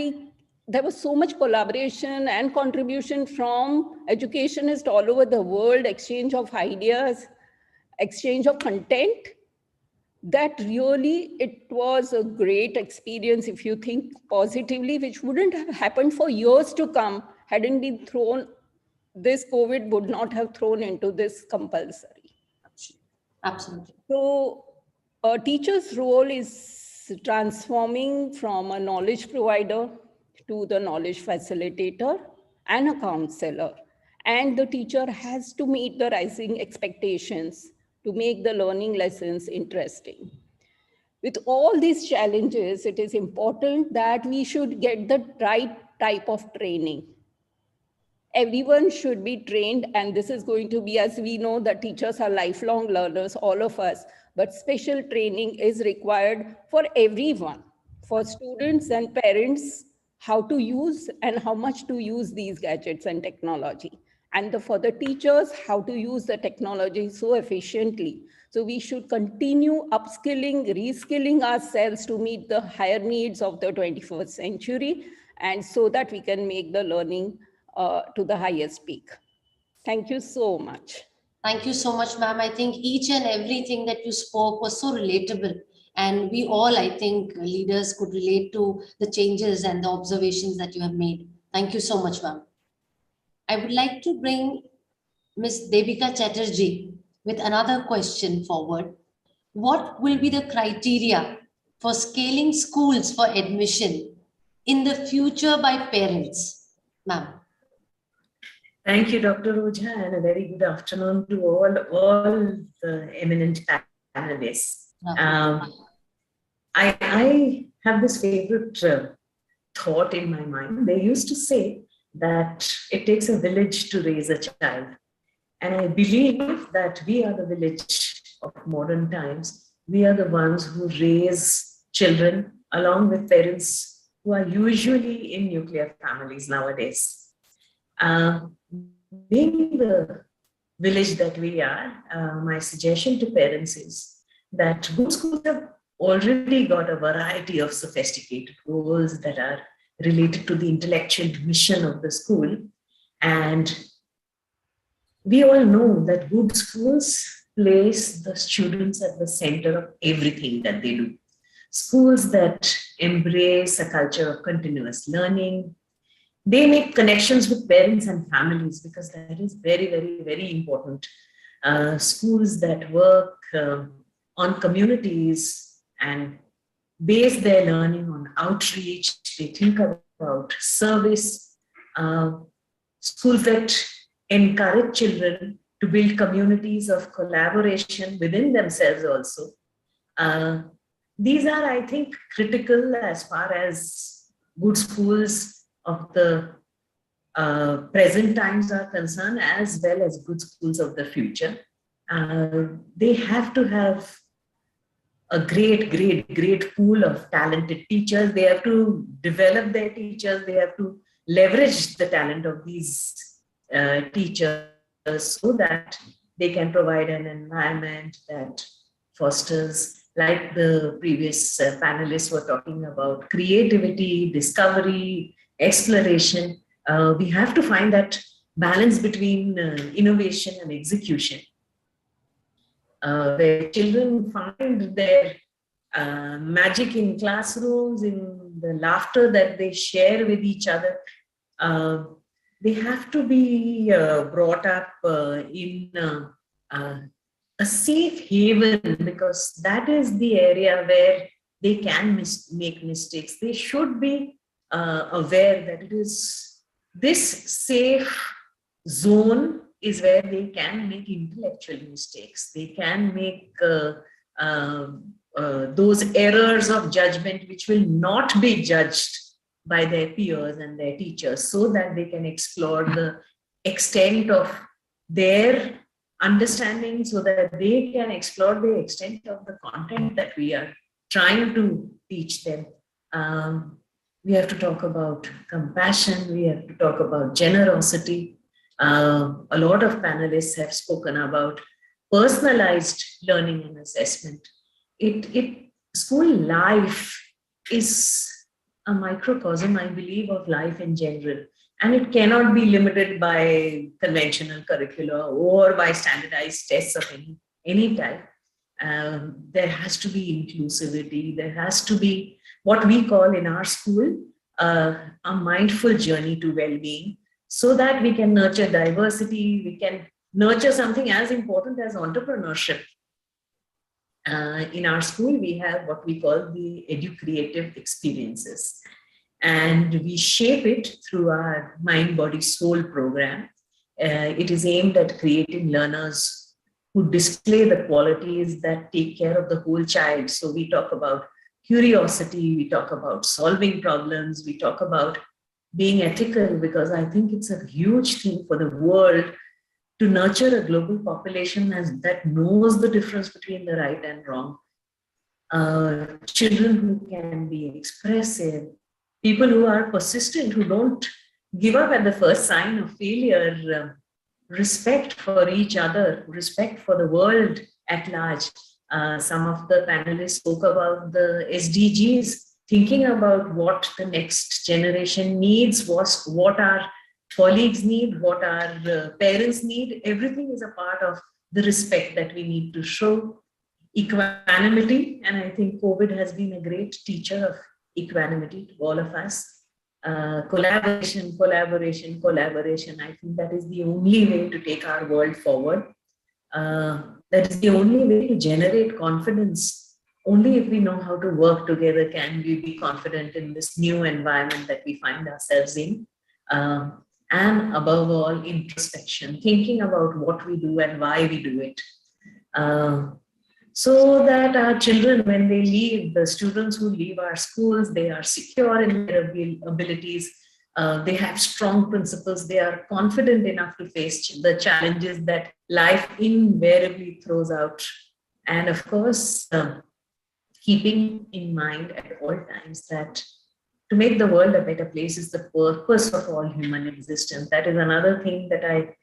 there was so much collaboration and contribution from educationists all over the world, exchange of ideas, exchange of content, that really, it was a great experience if you think positively, which wouldn't have happened for years to come, hadn't been thrown, this COVID would not have thrown into this compulsory. Absolutely. So a teacher's role is transforming from a knowledge provider to the knowledge facilitator and a counselor. And the teacher has to meet the rising expectations to make the learning lessons interesting. With all these challenges, it is important that we should get the right type of training. everyone should be trained, and this is going to be, as we know, that teachers are lifelong learners, all of us, but special training is required for everyone, for students and parents, how to use and how much to use these gadgets and technology. And for the teachers, how to use the technology so efficiently. So we should continue upskilling, reskilling ourselves to meet the higher needs of the 21st century, and so that we can make the learning to the highest peak. Thank you so much. Thank you so much, ma'am. I think each and everything that you spoke was so relatable. And we all, I think, leaders could relate to the changes and the observations that you have made. Thank you so much, ma'am. I would like to bring Ms. Devika Chatterjee with another question forward. What will be the criteria for scaling schools for admission in the future by parents? Ma'am. Thank you, Dr. Roja, and a very good afternoon to all the eminent panelists. I have this favorite thought in my mind. They used to say that it takes a village to raise a child. And I believe that we are the village of modern times. We are the ones who raise children along with parents who are usually in nuclear families nowadays. Being the village that we are, my suggestion to parents is that good schools have already got a variety of sophisticated goals that are related to the intellectual mission of the school. And we all know that good schools place the students at the center of everything that they do. Schools that embrace a culture of continuous learning, they make connections with parents and families, because that is very, very, very important. Schools that work on communities and base their learning on outreach, they think about service. Schools that encourage children to build communities of collaboration within themselves also. These are, I think, critical as far as good schools of the present times are concerned, as well as good schools of the future. They have to have a great pool of talented teachers. They have to develop their teachers. They have to leverage the talent of these teachers so that they can provide an environment that fosters, like the previous panelists were talking about, creativity, discovery, exploration. We have to find that balance between innovation and execution, where children find their magic in classrooms, in the laughter that they share with each other. They have to be brought up in a safe haven, because that is the area where they can make mistakes. They should be aware that it is this safe zone is where they can make intellectual mistakes. They can make those errors of judgment which will not be judged by their peers and their teachers, so that they can explore the extent of their understanding, so that they can explore the extent of the content that we are trying to teach them. We have to talk about compassion. We have to talk about generosity. A lot of panelists have spoken about personalized learning and assessment. School life is a microcosm, I believe, of life in general. And it cannot be limited by conventional curricula or by standardized tests of any type. There has to be inclusivity. There has to be what we call in our school a mindful journey to well-being, so that we can nurture diversity. We can nurture something as important as entrepreneurship. In our school, we have what we call the edu-creative experiences. And we shape it through our Mind, Body, Soul program. It is aimed at creating learners who display the qualities that take care of the whole child. So we talk about curiosity, we talk about solving problems, we talk about being ethical, because I think it's a huge thing for the world to nurture a global population that knows the difference between the right and wrong. Children who can be expressive, people who are persistent, who don't give up at the first sign of failure, respect for each other, respect for the world at large. Some of the panelists spoke about the SDGs, thinking about what the next generation needs, what our colleagues need, what our parents need. Everything is a part of the respect that we need to show. Equanimity, and I think COVID has been a great teacher of equanimity to all of us. Collaboration, collaboration, collaboration. I think that is the only way to take our world forward. That is the only way to generate confidence. Only if we know how to work together can we be confident in this new environment that we find ourselves in. And above all, introspection, thinking about what we do and why we do it. So that our children, when they leave, the students who leave our schools, they are secure in their abilities, they have strong principles, they are confident enough to face the challenges that life invariably throws out. And of course, keeping in mind at all times that to make the world a better place is the purpose of all human existence. That is another thing that I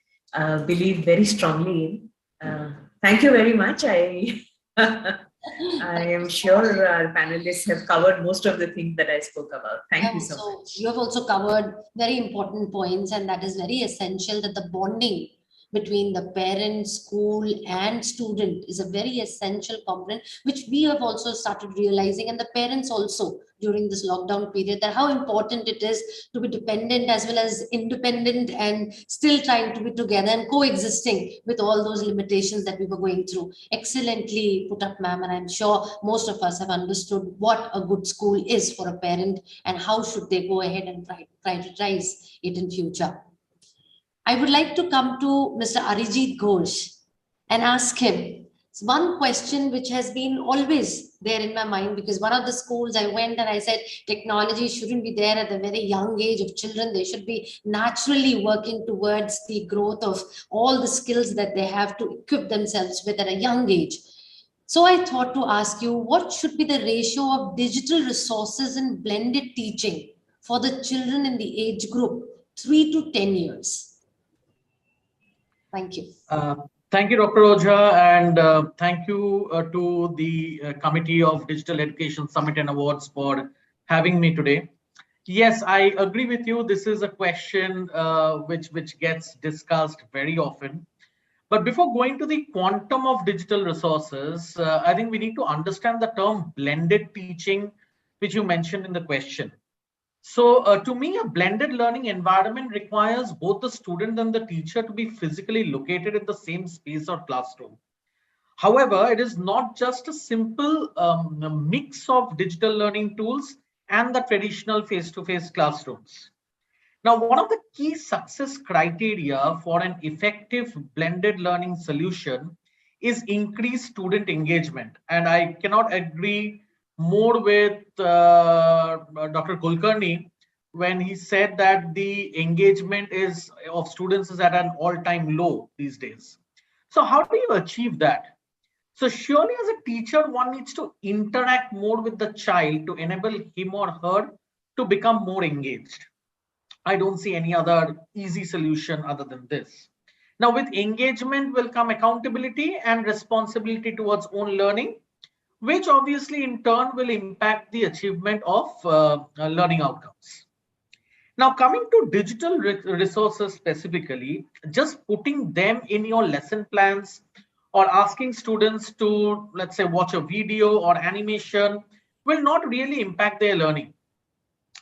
believe very strongly in. Thank you very much. I am sure our panelists have covered most of the things that I spoke about. Thank you so much. You have also covered very important points, and that is very essential, that the bonding between the parent, school, and student is a very essential component, which we have also started realizing, and the parents also during this lockdown period, that how important it is to be dependent as well as independent and still trying to be together and coexisting with all those limitations that we were going through. Excellently put up, ma'am, and I'm sure most of us have understood what a good school is for a parent and how should they go ahead and prioritize it in future. I would like to come to Mr. Arijit Ghosh and ask him one question which has been always there in my mind, because one of the schools I went and I said technology shouldn't be there at the very young age of children. They should be naturally working towards the growth of all the skills that they have to equip themselves with at a young age. So I thought to ask you, what should be the ratio of digital resources in blended teaching for the children in the age group 3 to 10 years? Thank you. Thank you, Dr. Ojha, and thank you to the Committee of Digital Education Summit and Awards for having me today. Yes, I agree with you. This is a question which gets discussed very often. But before going to the quantum of digital resources, I think we need to understand the term blended teaching, which you mentioned in the question. So to me, a blended learning environment requires both the student and the teacher to be physically located in the same space or classroom. However, it is not just a simple mix of digital learning tools and the traditional face-to-face classrooms. Now, one of the key success criteria for an effective blended learning solution is increased student engagement. And I cannot agree more with Dr. Kulkarni when he said that the engagement of students is at an all-time low these days. So how do you achieve that? So surely as a teacher, one needs to interact more with the child to enable him or her to become more engaged. I don't see any other easy solution other than this. Now, with engagement will come accountability and responsibility towards own learning, which obviously in turn will impact the achievement of learning outcomes. Now, coming to digital resources specifically, just putting them in your lesson plans or asking students to, let's say, watch a video or animation will not really impact their learning.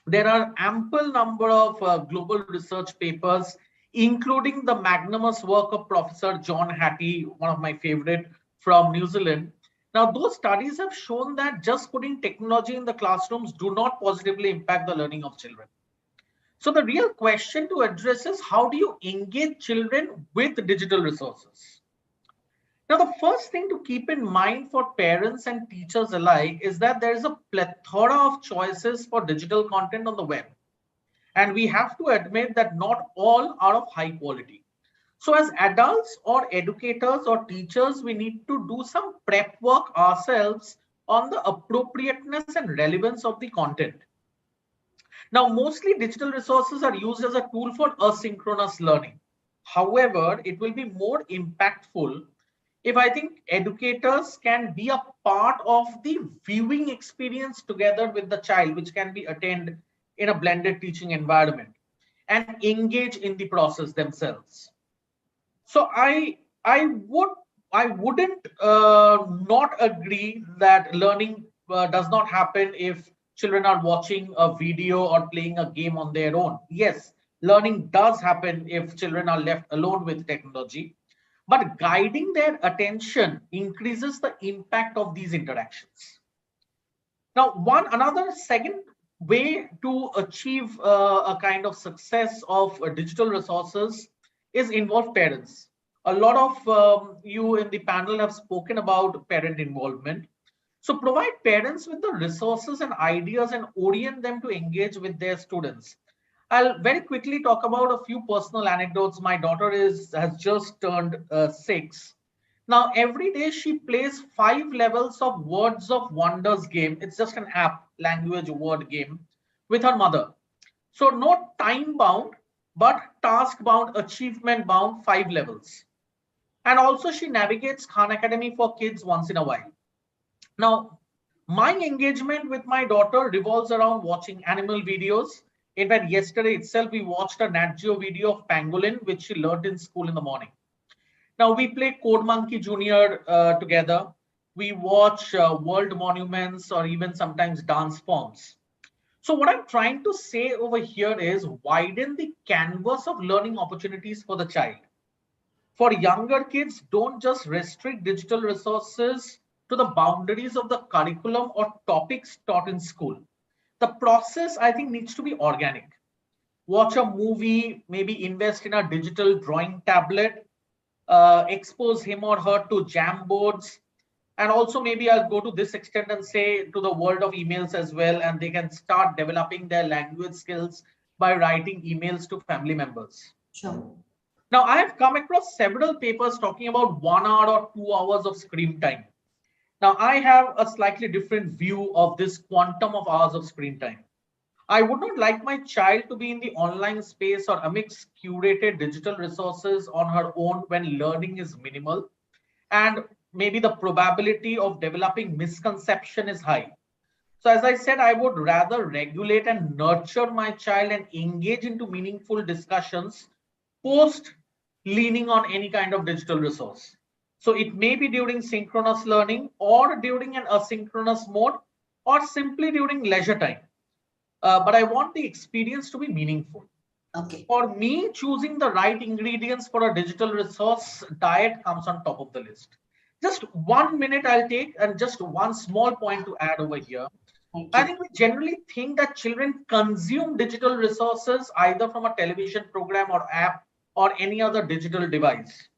There are ample number of global research papers, including the magnanimous work of Professor John Hattie, one of my favorite from New Zealand. Now, those studies have shown that just putting technology in the classrooms do not positively impact the learning of children. So the real question to address is, how do you engage children with digital resources? Now, the first thing to keep in mind for parents and teachers alike is that there is a plethora of choices for digital content on the web. And we have to admit that not all are of high quality. So as adults or educators or teachers, we need to do some prep work ourselves on the appropriateness and relevance of the content. Now, mostly digital resources are used as a tool for asynchronous learning. However, it will be more impactful if I think educators can be a part of the viewing experience together with the child, which can be attained in a blended teaching environment, and engage in the process themselves. So I wouldn't not agree that learning does not happen if children are watching a video or playing a game on their own. Yes, learning does happen if children are left alone with technology, but guiding their attention increases the impact of these interactions. Now, another second way to achieve a kind of success of digital resources is involve parents. A lot of you in the panel have spoken about parent involvement. So provide parents with the resources and ideas and orient them to engage with their students. I'll very quickly talk about a few personal anecdotes. My daughter has just turned 6. Now, every day she plays 5 levels of Words of Wonders game. It's just an app, language word game with her mother. So not time bound, but task bound, achievement bound, 5 levels. And also she navigates Khan Academy for kids once in a while. Now, my engagement with my daughter revolves around watching animal videos. In fact, yesterday itself, we watched a Nat Geo video of pangolin, which she learned in school in the morning. Now, we play Code Monkey Junior together. We watch world monuments or even sometimes dance forms. So what I'm trying to say over here is widen the canvas of learning opportunities for the child. For younger kids, don't just restrict digital resources to the boundaries of the curriculum or topics taught in school. The process, I think, needs to be organic. Watch a movie, maybe invest in a digital drawing tablet, expose him or her to jam boards. And also maybe I'll go to this extent and say to the world of emails as well, and they can start developing their language skills by writing emails to family members. Sure. Now, I have come across several papers talking about 1 hour or 2 hours of screen time. Now, I have a slightly different view of this quantum of hours of screen time. I would not like my child to be in the online space or amidst curated digital resources on her own when learning is minimal. And maybe the probability of developing misconception is high. So as I said, I would rather regulate and nurture my child and engage into meaningful discussions post leaning on any kind of digital resource. So it may be during synchronous learning or during an asynchronous mode or simply during leisure time. But I want the experience to be meaningful. Okay. For me, choosing the right ingredients for a digital resource diet comes on top of the list. Just 1 minute I'll take, and just one small point to add over here. I think we generally think that children consume digital resources either from a television program or app or any other digital device.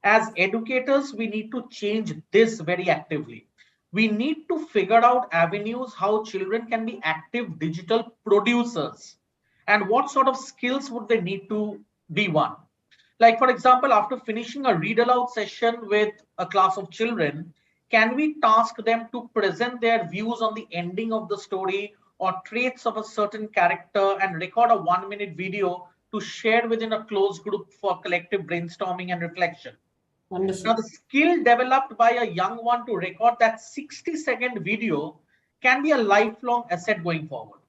As educators, we need to change this very actively. We need to figure out avenues how children can be active digital producers and what sort of skills would they need to be one. Like, for example, after finishing a read aloud session with a class of children, can we task them to present their views on the ending of the story or traits of a certain character and record a 1-minute video to share within a closed group for collective brainstorming and reflection? Wonderful. Now, the skill developed by a young one to record that 60-second video can be a lifelong asset going forward.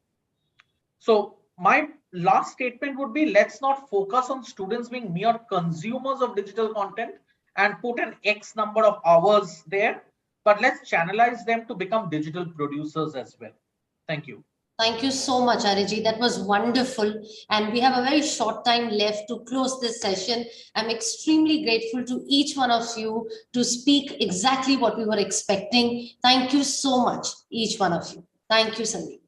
So my last statement would be, let's not focus on students being mere consumers of digital content and put an X number of hours there, but let's channelize them to become digital producers as well. Thank you. Thank you so much, Ariji. That was wonderful. And we have a very short time left to close this session. I'm extremely grateful to each one of you to speak exactly what we were expecting. Thank you so much, each one of you. Thank you, Sandeep.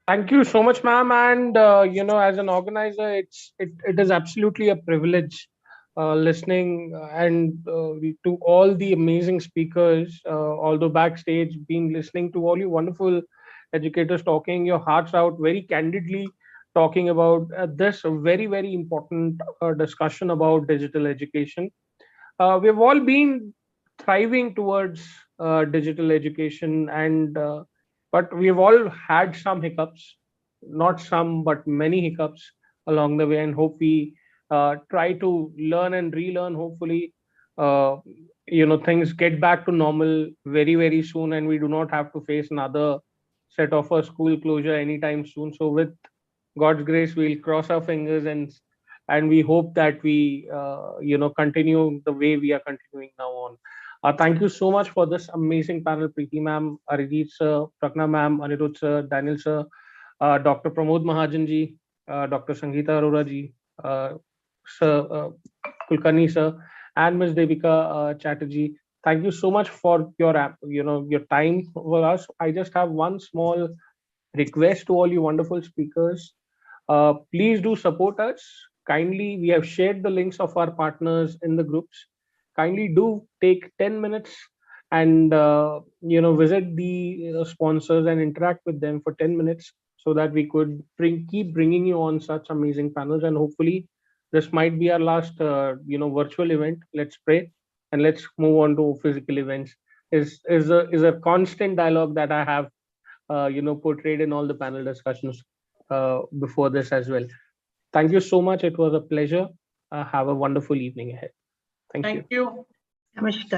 Thank you so much, ma'am. And as an organizer, it is absolutely a privilege listening and to all the amazing speakers. Although backstage, been listening to all your wonderful educators talking your hearts out very candidly, talking about this very, very important discussion about digital education. We've all been thriving towards digital education, and but we've all had some hiccups, not some, but many hiccups along the way, and hope we try to learn and relearn. Hopefully, uh, things get back to normal very, very soon, and we do not have to face another set of a school closure anytime soon. So, with God's grace, we'll cross our fingers and we hope that we continue the way we are continuing now on. Thank you so much for this amazing panel, Preeti ma'am, Arijit sir, Pragna ma'am, Anirudh sir, Daniel sir, Dr. Pramod Mahajan ji, Dr. Sangeeta Arora ji, Sir Kulkarni sir, and Ms. Devika Chatterjee. Thank you so much for your time for us. I just have one small request to all you wonderful speakers. Please do support us. Kindly, we have shared the links of our partners in the groups. Kindly do take 10 minutes and visit the sponsors and interact with them for 10 minutes so that we could keep bringing you on such amazing panels. And hopefully, this might be our last virtual event. Let's pray and let's move on to physical events. Is a constant dialogue that I have portrayed in all the panel discussions before this as well. Thank you so much. It was a pleasure. Have a wonderful evening ahead. Thank you. Thank you. Namaskar.